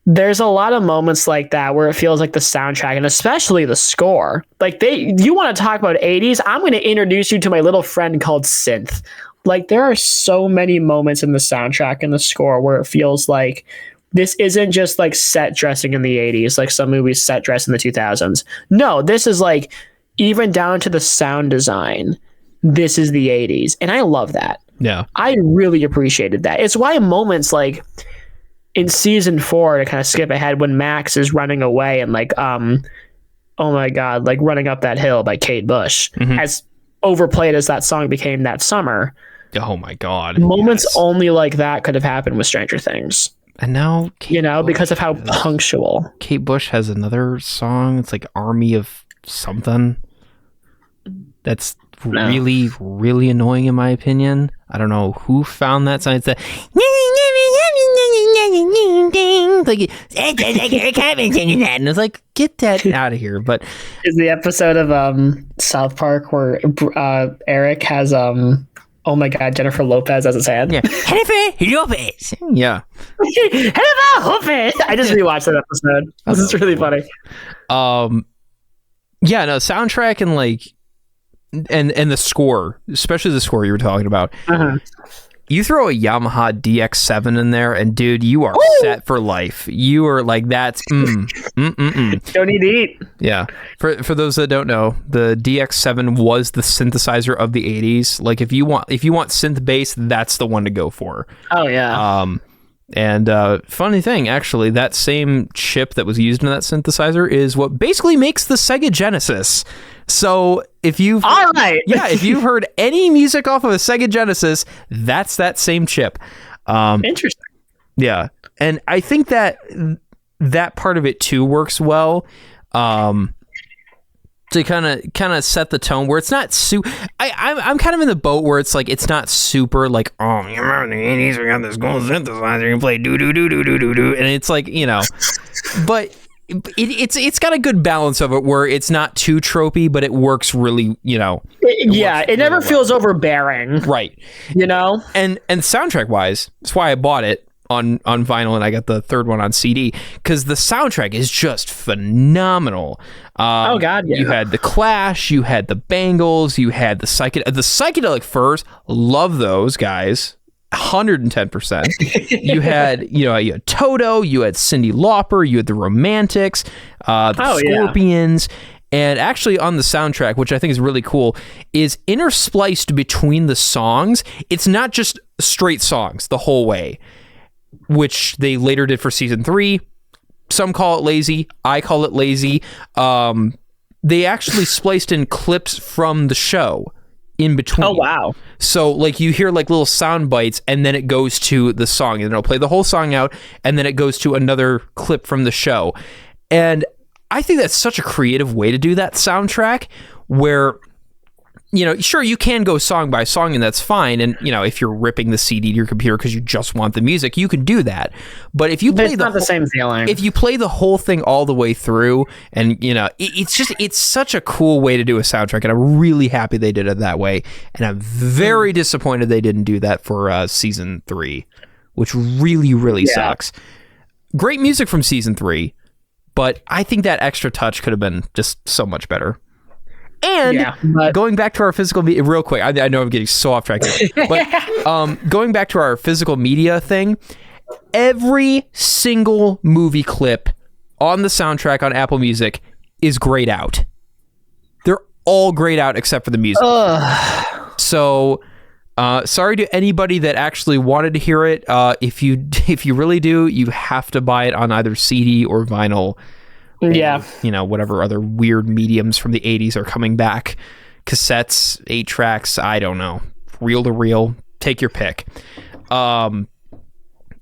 there's a lot of moments like that where it feels like the soundtrack, and especially the score. Like you want to talk about 80s? I'm going to introduce you to my little friend called synth. Like there are so many moments in the soundtrack and the score where it feels like this isn't just like set dressing in the 80s, like some movies set dress in the 2000s. No, this is like even down to the sound design. This is the 80s. And I love that. Yeah. I really appreciated that. It's why moments like in season 4, to kind of skip ahead, when Max is running away and like, oh my God, like Running Up That Hill by Kate Bush, as overplayed as that song became that summer. Oh my God. Moments only like that could have happened with Stranger Things. And now, Kate Bush, because of how punctual. Kate Bush has another song. It's like Army of something. That's really, really annoying in my opinion. I don't know who found that song. It's that. Like, and it's like, get that out of here. But is the episode of South Park where Eric has oh my God, Jennifer Lopez as his hand? Yeah. Jennifer Lopez. Yeah. Jennifer Lopez. I just rewatched that episode. This is really funny. Yeah, no, soundtrack and like and the score, especially the score you were talking about. You throw a Yamaha DX7 in there, and dude, you are set for life. You are like, that's Don't need to eat. Yeah. For those that don't know, the DX7 was the synthesizer of the 80s. Like if you want synth bass, that's the one to go for. Oh yeah. And funny thing, actually, that same chip that was used in that synthesizer is what basically makes the Sega Genesis. So if you've if you've heard any music off of a Sega Genesis, that's that same chip. Interesting. Yeah, and I think that part of it too works well. To kind of set the tone where it's not I'm kind of in the boat where it's like it's not super like, oh, you remember in the 80s we got this gold synthesizer and play do do do do do do do, and it's like, you know, but it's got a good balance of it where it's not too tropey, but it works really, you know. It never feels overbearing, right? You know, and soundtrack wise, that's why I bought it on vinyl, and I got the third one on CD because the soundtrack is just phenomenal. Oh God, yeah. You had the Clash, you had the Bangles, you had the psychedelic Furs. Love those guys, 110%. You had Toto, you had Cyndi Lauper, you had the Romantics, the Scorpions. Yeah. And actually on the soundtrack, which I think is really cool, is interspliced between the songs. It's not just straight songs the whole way, which they later did for season 3. Some call it lazy. I call it lazy. They actually spliced in clips from the show in between. Oh, wow. So like you hear like little sound bites, and then it goes to the song, and it'll play the whole song out, and then it goes to another clip from the show. And I think that's such a creative way to do that soundtrack where, you know, sure, you can go song by song, and that's fine. And, you know, if you're ripping the CD to your computer because you just want the music, you can do that. But if you play the same feeling. If you play the whole thing all the way through, and, you know, it's such a cool way to do a soundtrack, and I'm really happy they did it that way. And I'm very disappointed they didn't do that for season 3, which really, really sucks. Great music from season 3, but I think that extra touch could have been just so much better. And going back to our physical media, real quick, I know I'm getting so off track here, but going back to our physical media thing, every single movie clip on the soundtrack on Apple Music is grayed out. They're all grayed out except for the music. So, sorry to anybody that actually wanted to hear it. If you really do, you have to buy it on either CD or vinyl. Yeah. Or, whatever other weird mediums from the 80s are coming back. Cassettes, 8 tracks, I don't know. Reel to reel, take your pick. But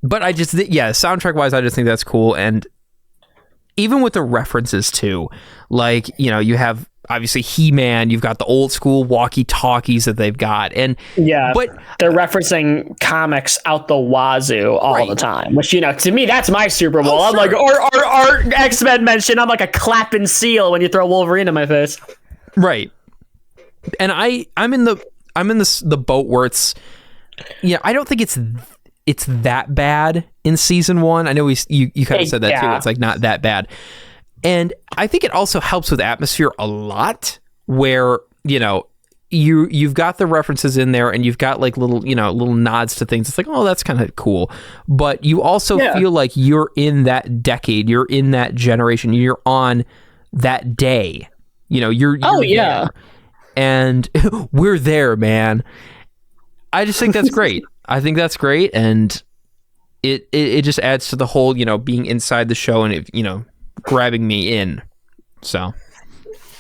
soundtrack wise, I just think that's cool. And even with the references too, like, you have obviously He-Man, you've got the old school walkie-talkies that they've got. And but they're referencing comics out the wazoo all the time, which, to me, that's my Super Bowl. I'm like, or X-Men mention, I'm like a clapping seal when you throw Wolverine in my face. Right. And I'm in the boat where it's, I don't think it's that bad in season 1. I know you kind of said that too. It's like not that bad. And I think it also helps with atmosphere a lot where, you've got the references in there and you've got like little nods to things. It's like, oh, that's kind of cool. But you also feel like you're in that decade, you're in that generation, you're on that day, you're there. And we're there, man. I just think that's great. I think that's great. And it just adds to the whole, being inside the show and, grabbing me in. So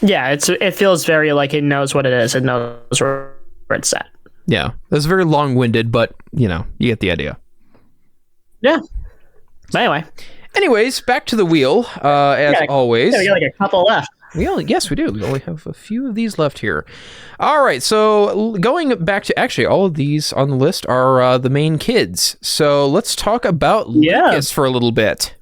it feels very like it knows what it is. It knows where it's at. Yeah, that's very long-winded, but you get the idea. Yeah. But anyways, back to the wheel. As always, we got like a couple left. Yes, we do. We only have a few of these left here. All right, so going back to actually all of these on the list are the main kids. So let's talk about Lucas for a little bit.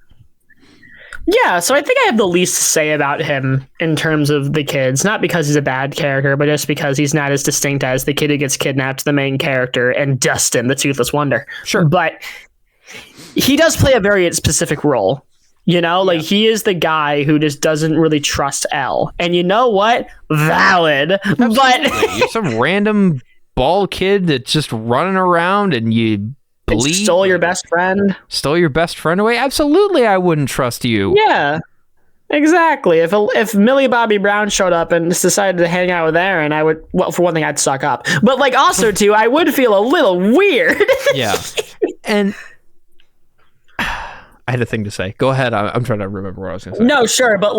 Yeah, so I think I have the least to say about him in terms of the kids, not because he's a bad character, but just because he's not as distinct as the kid who gets kidnapped, the main character, and Dustin, the Toothless Wonder. Sure. But he does play a very specific role. Like he is the guy who just doesn't really trust Elle. And you know what? Valid. Absolutely. But you're some random bald kid that's just running around and you stole your best friend. Stole your best friend away? Absolutely, I wouldn't trust you. Yeah, exactly. If Millie Bobby Brown showed up and decided to hang out with Aaron, I would. Well, for one thing, I'd suck up. But also too, I would feel a little weird. Yeah, and I had a thing to say. Go ahead. I'm trying to remember what I was going to say. No, sure, but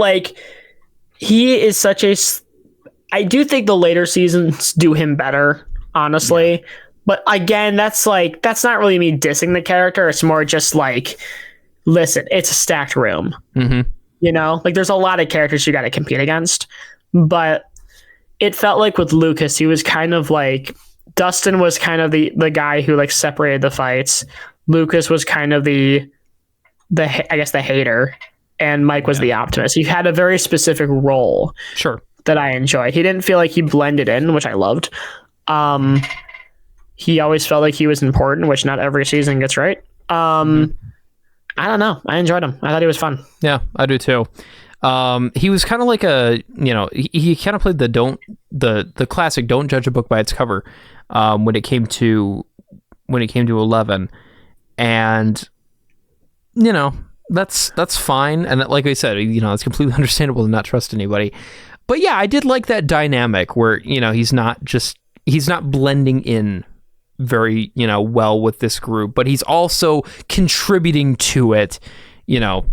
he is such a. I do think the later seasons do him better, honestly. Yeah. But again, that's not really me dissing the character. It's more just listen, it's a stacked room. Mm-hmm. There's a lot of characters you got to compete against. But it felt like with Lucas, he was kind of Dustin was kind of the guy who separated the fights. Lucas was kind of the hater, and Mike was the optimist. He had a very specific role. Sure. That I enjoyed. He didn't feel like he blended in, which I loved. He always felt like he was important, which not every season gets right. I don't know. I enjoyed him. I thought he was fun. Yeah, I do too. He was kind of like he kind of played the classic "don't judge a book by its cover" when it came to 11, and that's fine. And like I said, it's completely understandable to not trust anybody. But yeah, I did like that dynamic where he's not blending in very well with this group, but he's also contributing to it in a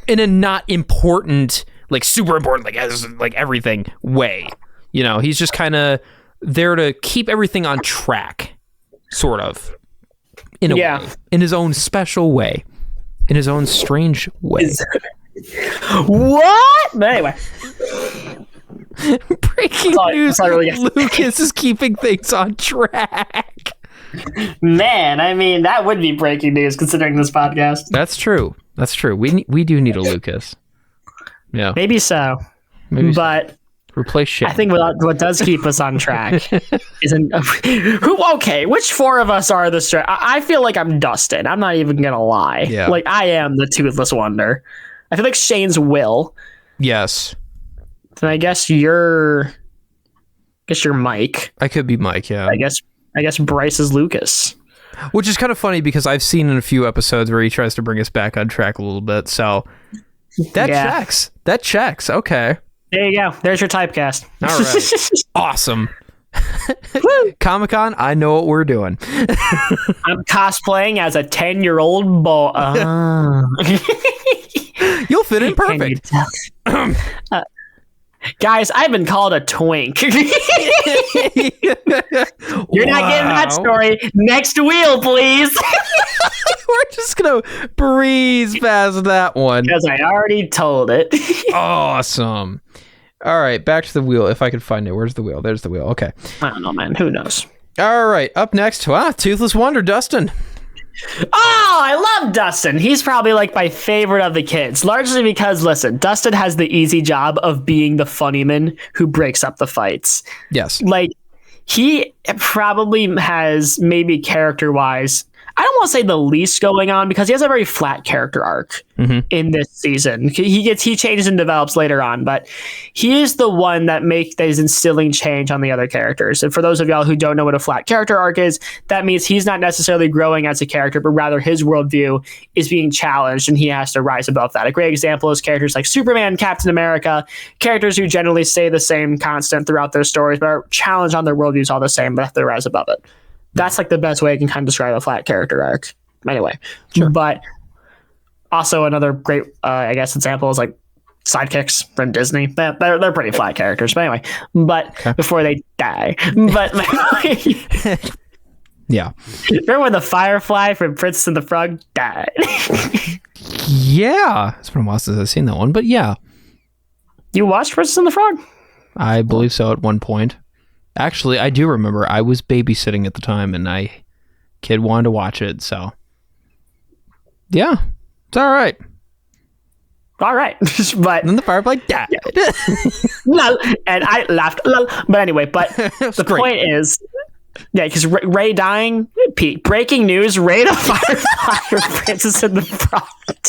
not important, super important, as everything way. He's just kind of there to keep everything on track, sort of, in a way, in his own special way, in his own strange way. What? But anyway. Breaking news, Lucas is keeping things on track. Man, I mean, that would be breaking news considering this podcast. That's true. We do need a Lucas. Yeah. Maybe so. But replace Shane. I think what does keep us on track isn't which four of us are the I feel like I'm Dustin. I'm not even gonna lie. Yeah. I am the Toothless Wonder. I feel like Shane's Will. Yes. Then I guess you're Mike. I could be Mike, yeah. I guess Brice is Lucas. Which is kind of funny because I've seen in a few episodes where he tries to bring us back on track a little bit. So that checks. That checks. Okay. There you go. There's your typecast. All right. Awesome. Comic-Con, I know what we're doing. I'm cosplaying as a 10-year-old boy. You'll fit in perfect. Guys, I've been called a twink. You're not getting that story. Next wheel, please. We're just going to breeze past that one. Because I already told it. Awesome. All right, back to the wheel. If I could find it. Where's the wheel? There's the wheel. Okay. I don't know, man. Who knows? All right, up next, Toothless Wonder, Dustin. Oh, I love Dustin. He's probably like my favorite of the kids, largely because, listen, Dustin has the easy job of being the funny man who breaks up the fights. Yes. Like, he probably has, maybe character-wise, I don't want to say the least going on because he has a very flat character arc in this season. He changes and develops later on, but he is the one that is instilling change on the other characters. And for those of y'all who don't know what a flat character arc is, that means he's not necessarily growing as a character, but rather his worldview is being challenged and he has to rise above that. A great example is characters like Superman, Captain America, characters who generally stay the same constant throughout their stories, but are challenged on their worldviews all the same, but have to rise above it. That's like the best way I can kind of describe a flat character arc. Anyway, sure. But also another great, I guess, example is like sidekicks from Disney. They're pretty flat characters, but anyway. Before they die. But yeah. Remember when the Firefly from Princess and the Frog died? Yeah, it's been a while since I've seen that one, but yeah. You watched Princess and the Frog? I believe so at one point. Actually, I do remember I was babysitting at the time and kid wanted to watch it, so yeah, it's all right. All right. But then the Firefly died. Lol, and I laughed. Lol. But anyway, the point is, yeah, because Ray dying, breaking news, Ray the Firefly from Princess and the Frog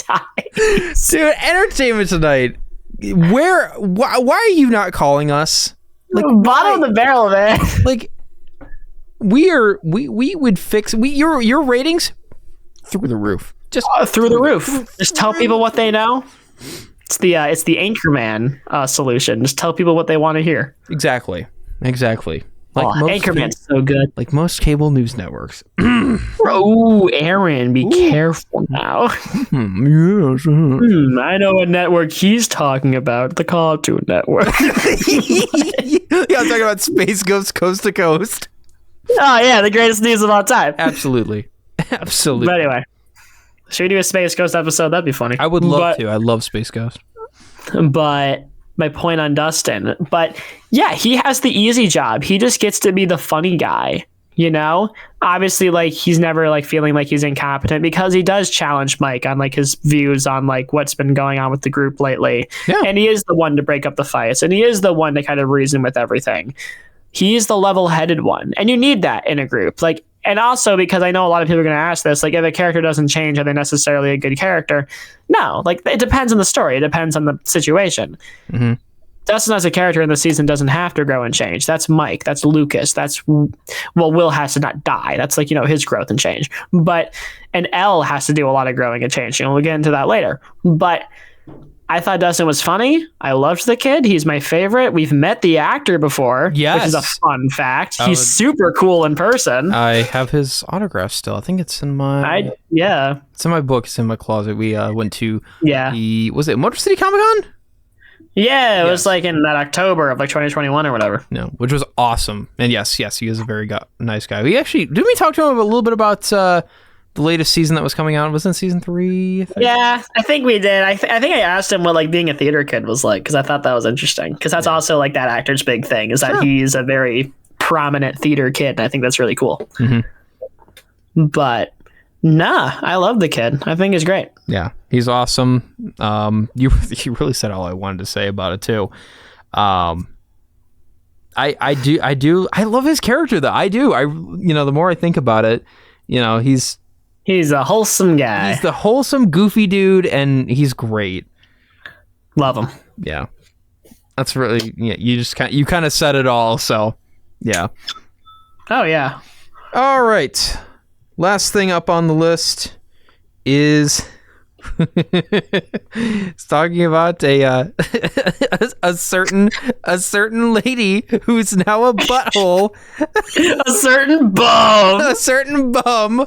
died. Dude, Entertainment Tonight, why are you not calling us? Like, bottom of the barrel, man. Like, we would fix your ratings through the roof. Just through the roof. Just tell people what they know. It's the Anchorman solution. Just tell people what they want to hear. Exactly. Like Anchorman's so good. Like most cable news networks. Oh, Aaron, be careful now. Yes. I know what network he's talking about. The Cartoon Network. Yeah, I'm talking about Space Ghost Coast to Coast. Oh, yeah, the greatest news of all time. Absolutely. But anyway, should we do a Space Ghost episode? That'd be funny. I would love to. I love Space Ghost. But my point on Dustin. But yeah, he has the easy job. He just gets to be the funny guy, you know? Obviously, like, he's never like feeling like he's incompetent because he does challenge Mike on like his views on like what's been going on with the group lately. Yeah. And he is the one to break up the fights, and he is the one to kind of reason with everything. He's the level-headed one, and you need that in a group. Like, and also because I know a lot of people are going to ask this, like, if a character doesn't change, are they necessarily a good character? No, like, it depends on the story. It depends on the situation. Mm-hmm. Dustin as a character in the season doesn't have to grow and change. That's Mike. That's Lucas. Will has to not die. That's like, you know, his growth and change. And Elle has to do a lot of growing and change. You know, we'll get into that later. But I thought Dustin was funny. I loved the kid. He's my favorite. We've met the actor before, which is a fun fact. He's super cool in person. I have his autograph still. I think it's in my... It's in my book. It's in my closet. We went to... Was it Motor City Comic Con? Yeah, it was like in that October of like 2021 or whatever. No, which was awesome. And yes, he is a very nice guy. Didn't we talk to him a little bit about... the latest season that was coming out? Was in season 3? Yeah, I think we did. I think I asked him what like being a theater kid was like, because I thought that was interesting. Because that's also like that actor's big thing, is that he's a very prominent theater kid, and I think that's really cool. Mm-hmm. But I love the kid. I think he's great. Yeah, he's awesome. You really said all I wanted to say about it too. I love his character though. I do. The more I think about it, he's a wholesome guy. He's the wholesome, goofy dude, and he's great. Love him. Yeah. That's really, yeah, you kind of said it all, so yeah. Oh yeah. All right. Last thing up on the list is it's talking about a certain lady who's now a butthole. A certain bum. A certain bum.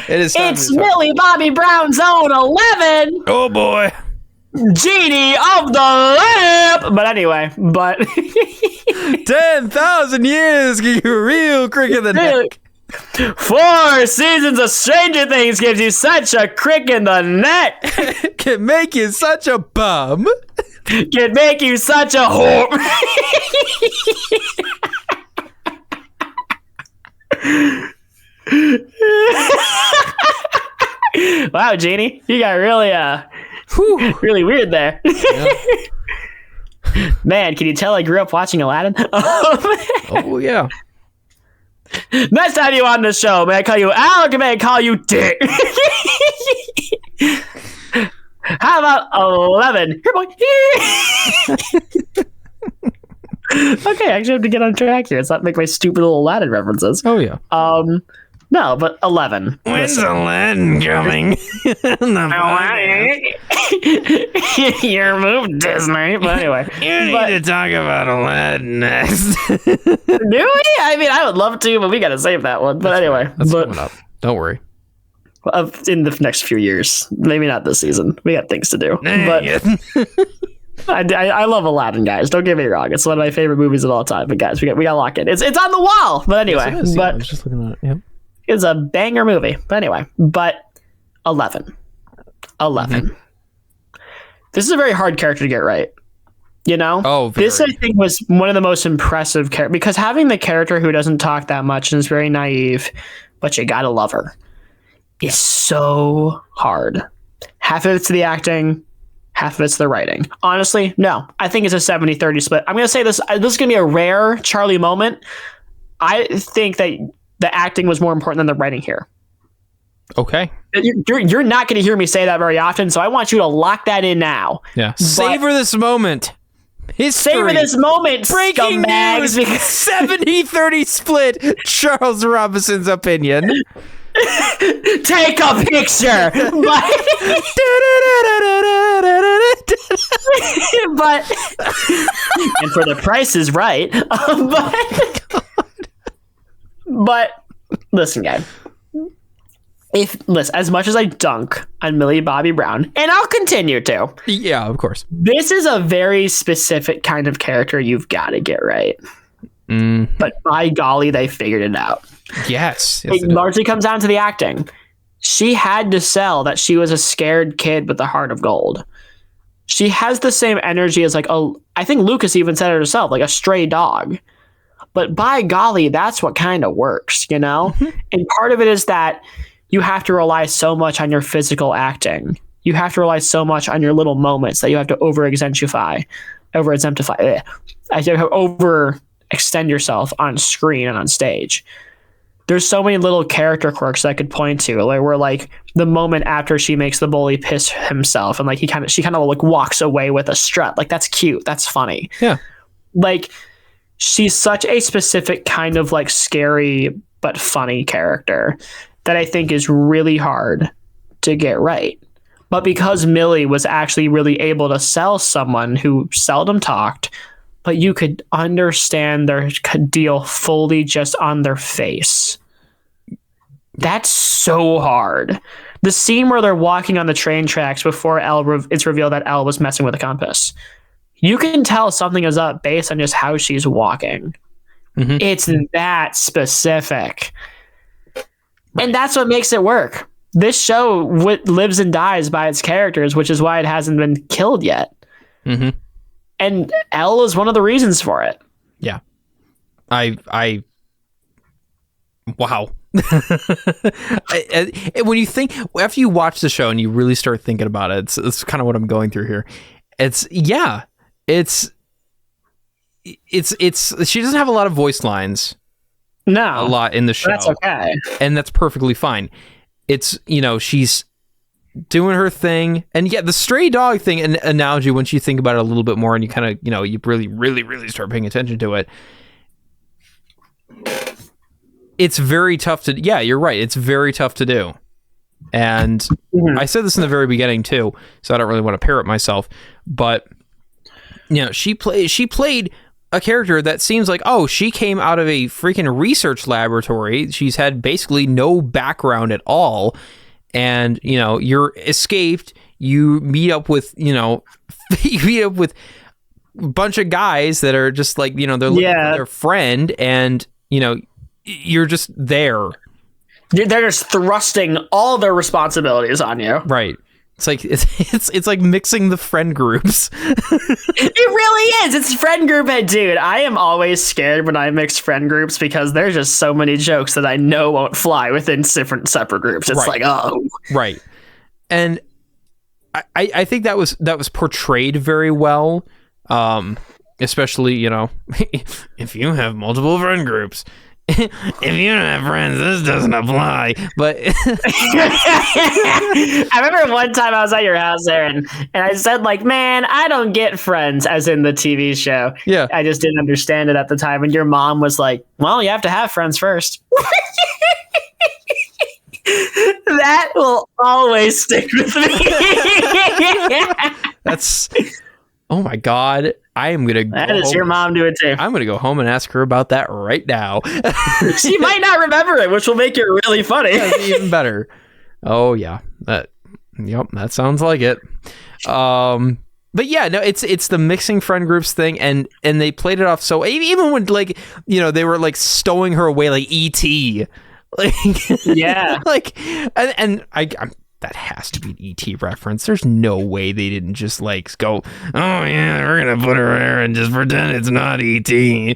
It's Millie Bobby Brown's own 11. Oh boy. Genie of the lamp. But anyway, 10,000 years give you a real crick in the neck. 4 seasons of Stranger Things gives you such a crick in the neck. Can make you such a bum. Can make you such a whore. Wow, Genie, you got really really weird there. Yeah. Man, can you tell I grew up watching Aladdin? Oh yeah. Next time you on the show, may I call you Al? May I call you Dick? How about 11? Here, boy. Okay, I actually have to get on track here. Let's not make my stupid little Aladdin references. Oh yeah. No, but 11. When's Aladdin coming? Your move, Disney. But anyway. You need to talk about Aladdin next. Do we? I mean, I would love to, but we got to save that one. But anyway. That's coming up. Don't worry. In the next few years. Maybe not this season. We got things to do. But I love Aladdin, guys. Don't get me wrong. It's one of my favorite movies of all time. But guys, we got to lock it. It's on the wall. But anyway. Yes, I was just looking at it. Yep. It's a banger movie. But anyway. But 11. Mm-hmm. This is a very hard character to get right. You know? Oh, very. This, I think, was one of the most impressive characters. Because having the character who doesn't talk that much and is very naive, but you gotta love her, is so hard. Half of it's the acting, half of it's the writing. Honestly, no. I think it's a 70-30 split. I'm going to say this. This is going to be a rare Charlie moment. I think that the acting was more important than the writing here. Okay. You're not going to hear me say that very often, so I want you to lock that in now. Yeah. Savor this moment. History. Savor this moment, breaking news. 70-30 split. Charles Robison's opinion. Take a picture. But and for the Price is Right. But listen, guys. As much as I dunk on Millie Bobby Brown, and I'll continue to. Yeah, of course. This is a very specific kind of character you've got to get right. But by golly, they figured it out. Yes. It largely comes down to the acting. She had to sell that she was a scared kid with a heart of gold. She has the same energy as I think Lucas even said it herself, like a stray dog. But by golly, that's what kind of works, you know? Mm-hmm. And part of it is that you have to rely so much on your physical acting. You have to rely so much on your little moments that you have to overextend yourself on screen and on stage. There's so many little character quirks that I could point to, where the moment after she makes the bully piss himself, and she kind of walks away with a strut. That's cute. That's funny. Yeah. She's such a specific kind of scary but funny character that I think is really hard to get right. But because Millie was actually really able to sell someone who seldom talked, but you could understand their deal fully just on their face. That's so hard. The scene where they're walking on the train tracks before it's revealed that Elle was messing with a compass. You can tell something is up based on just how she's walking. Mm-hmm. It's that specific. And that's what makes it work. This show lives and dies by its characters, which is why it hasn't been killed yet. Mm-hmm. And Elle is one of the reasons for it. Yeah. Wow. When you think, after you watch the show and you really start thinking about it, it's kind of what I'm going through here. She doesn't have a lot of voice lines. No. A lot in the show. That's okay. And that's perfectly fine. It's, she's doing her thing. And yeah, the stray dog thing and analogy, once you think about it a little bit more and you kind of, you really, really, really start paying attention to it, it's very tough to, yeah, you're right. It's very tough to do. And I said this in the very beginning too, so I don't really want to parrot myself, but she played a character that seems like, oh, she came out of a freaking research laboratory. She's had basically no background at all. And, you're escaped. You meet up with, you meet up with a bunch of guys that are just like, they're looking for their friend, and, you're just there. They're just thrusting all their responsibilities on you. Right. It's like it's like mixing the friend groups. It really is. It's friend group, dude. I am always scared when I mix friend groups because there's just so many jokes that I know won't fly within different separate groups. It's like, oh, right. And I think that was portrayed very well. Especially, if you have multiple friend groups. If you don't have friends, this doesn't apply. But I remember one time I was at your house, Aaron, and I said, like, man, I don't get friends, as in the TV show. Yeah. I just didn't understand it at the time. And your mom was like, well, you have to have friends first. That will always stick with me. That's, oh my God. I am going to That is your mom do it too. I'm going to go home and ask her about that right now. She might not remember it, which will make it really funny. That's even better. Oh yeah. That sounds like it. But yeah, no, it's the mixing friend groups thing, and they played it off so, even when they were like stowing her away like E.T. Like, yeah. Like, and I'm that has to be an E.T. reference. There's no way they didn't just like go, oh yeah, we're gonna put her there and just pretend it's not E.T.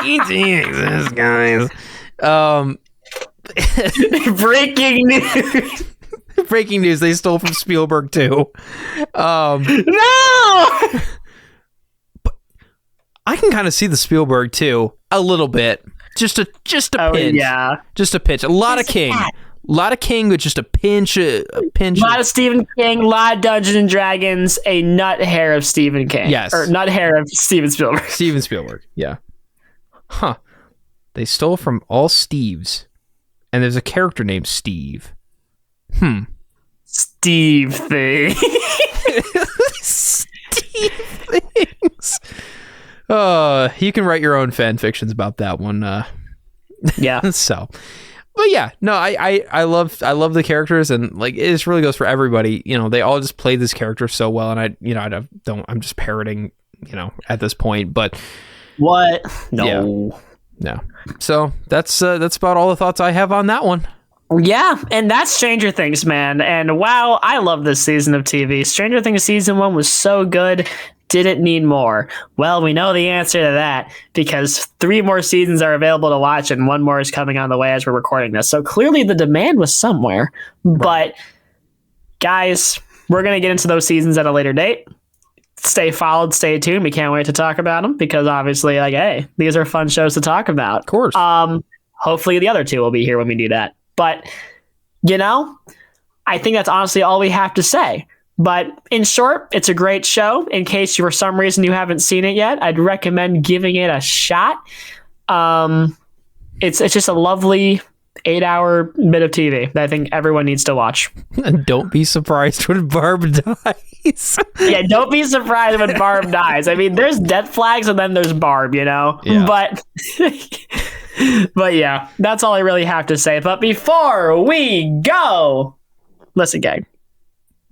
E.T. exists, guys. Breaking news. Breaking news, they stole from Spielberg too. No! But I can kind of see the Spielberg too, a little bit. Just a pinch. Yeah. Just a pinch. A lot of King. A lot of King, but just a pinch. A lot of Stephen King, a lot of Dungeons and Dragons, a nut hair of Stephen King. Yes. Or nut hair of Steven Spielberg. Steven Spielberg, yeah. Huh. They stole from all Steves. And there's a character named Steve. Steve thing. Steve things. You can write your own fan fictions about that one. Yeah. So, but yeah, no, I love the characters, and like it just really goes for everybody. They all just play this character so well, and I'm just parroting, at this point. But what? No. Yeah. So that's about all the thoughts I have on that one. Yeah, and that's Stranger Things, man. And wow, I love this season of TV. Stranger Things season 1 was so good. Didn't need more. Well, we know the answer to that because 3 more seasons are available to watch and 1 more is coming on the way as we're recording this. So clearly the demand was somewhere. Right. But guys, we're going to get into those seasons at a later date. Stay followed, stay tuned. We can't wait to talk about them because obviously, like, hey, these are fun shows to talk about. Of course. Hopefully the other 2 will be here when we do that. But, I think that's honestly all we have to say. But in short, it's a great show. In case for some reason you haven't seen it yet, I'd recommend giving it a shot. It's just a lovely 8-hour bit of TV that I think everyone needs to watch. And don't be surprised when Barb dies. Yeah, don't be surprised when Barb dies. I mean, there's death flags and then there's Barb, Yeah. But yeah, that's all I really have to say. But before we go, listen, gang.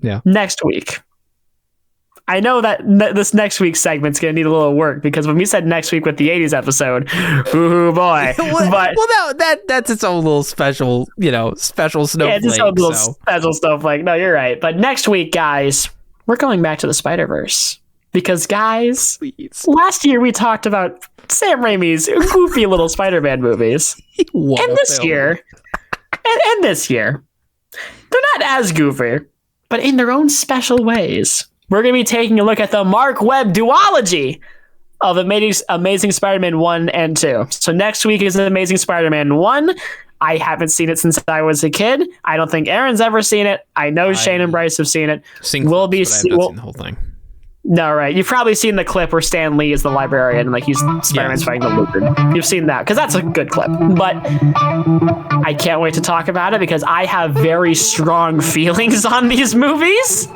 Yeah. Next week. I know that this next week's segment's going to need a little work because when we said next week with the 80s episode, ooh boy. That's its own little special, special snowflake. Yeah, it's its own little special snowflake. No, you're right. But next week, guys, we're going back to the Spider-Verse. Because, guys, please. Last year we talked about Sam Raimi's goofy little Spider-Man movies. And this year, they're not as goofy, but in their own special ways. We're going to be taking a look at the Mark Webb duology of Amazing Spider-Man 1 and 2. So next week is Amazing Spider-Man 1. I haven't seen it since I was a kid. I don't think Aaron's ever seen it. I know Shane and Brice have seen it. We'll be seen the whole thing. No, right. You've probably seen the clip where Stan Lee is the librarian, like Spider-Man's fighting the Lizard. You've seen that, because that's a good clip. But I can't wait to talk about it, because I have very strong feelings on these movies.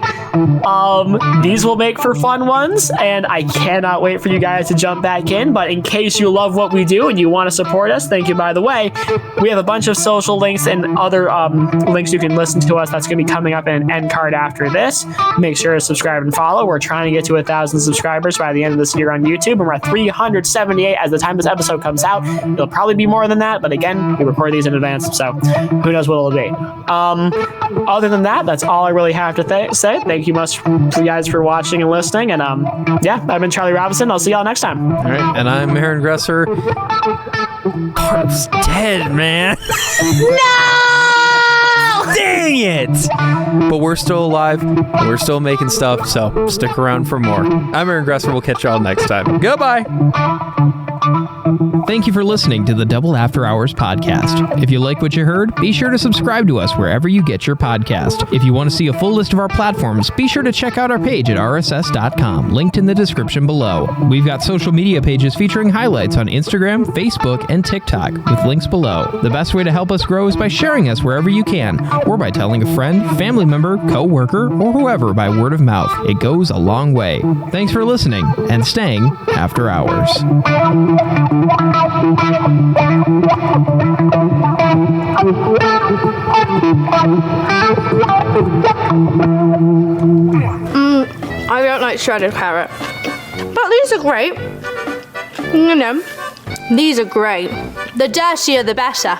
These will make for fun ones, and I cannot wait for you guys to jump back in. But in case you love what we do and you want to support us, thank you, by the way. We have a bunch of social links and other links you can listen to us. That's going to be coming up in an end card after this. Make sure to subscribe and follow. We're trying to get to 1,000 subscribers by the end of this year on YouTube, and we're at 378 as the time this episode comes out. It'll probably be more than that, but again, we record these in advance, so who knows what it'll be. Other than that, that's all I really have to say. Thank you much for you guys for watching and listening, and yeah, I've been Charlie Robison. I'll see y'all next time. All right, and I'm Aaron Gresser. Carp's dead, man. No! Dang it! But we're still alive. We're still making stuff, so stick around for more. I'm Aaron Gresser. We'll catch y'all next time. Goodbye! Thank you for listening to the Double After Hours podcast. If you like what you heard, be sure to subscribe to us wherever you get your podcast. If you want to see a full list of our platforms, be sure to check out our page at rss.com, linked in the description below. We've got social media pages featuring highlights on Instagram, Facebook, and TikTok, with links below. The best way to help us grow is by sharing us wherever you can, or by telling a friend, family member, co-worker, or whoever by word of mouth. It goes a long way. Thanks for listening and staying after hours. I don't like shredded carrot, but these are great. You know, these are great. The dirtier the better.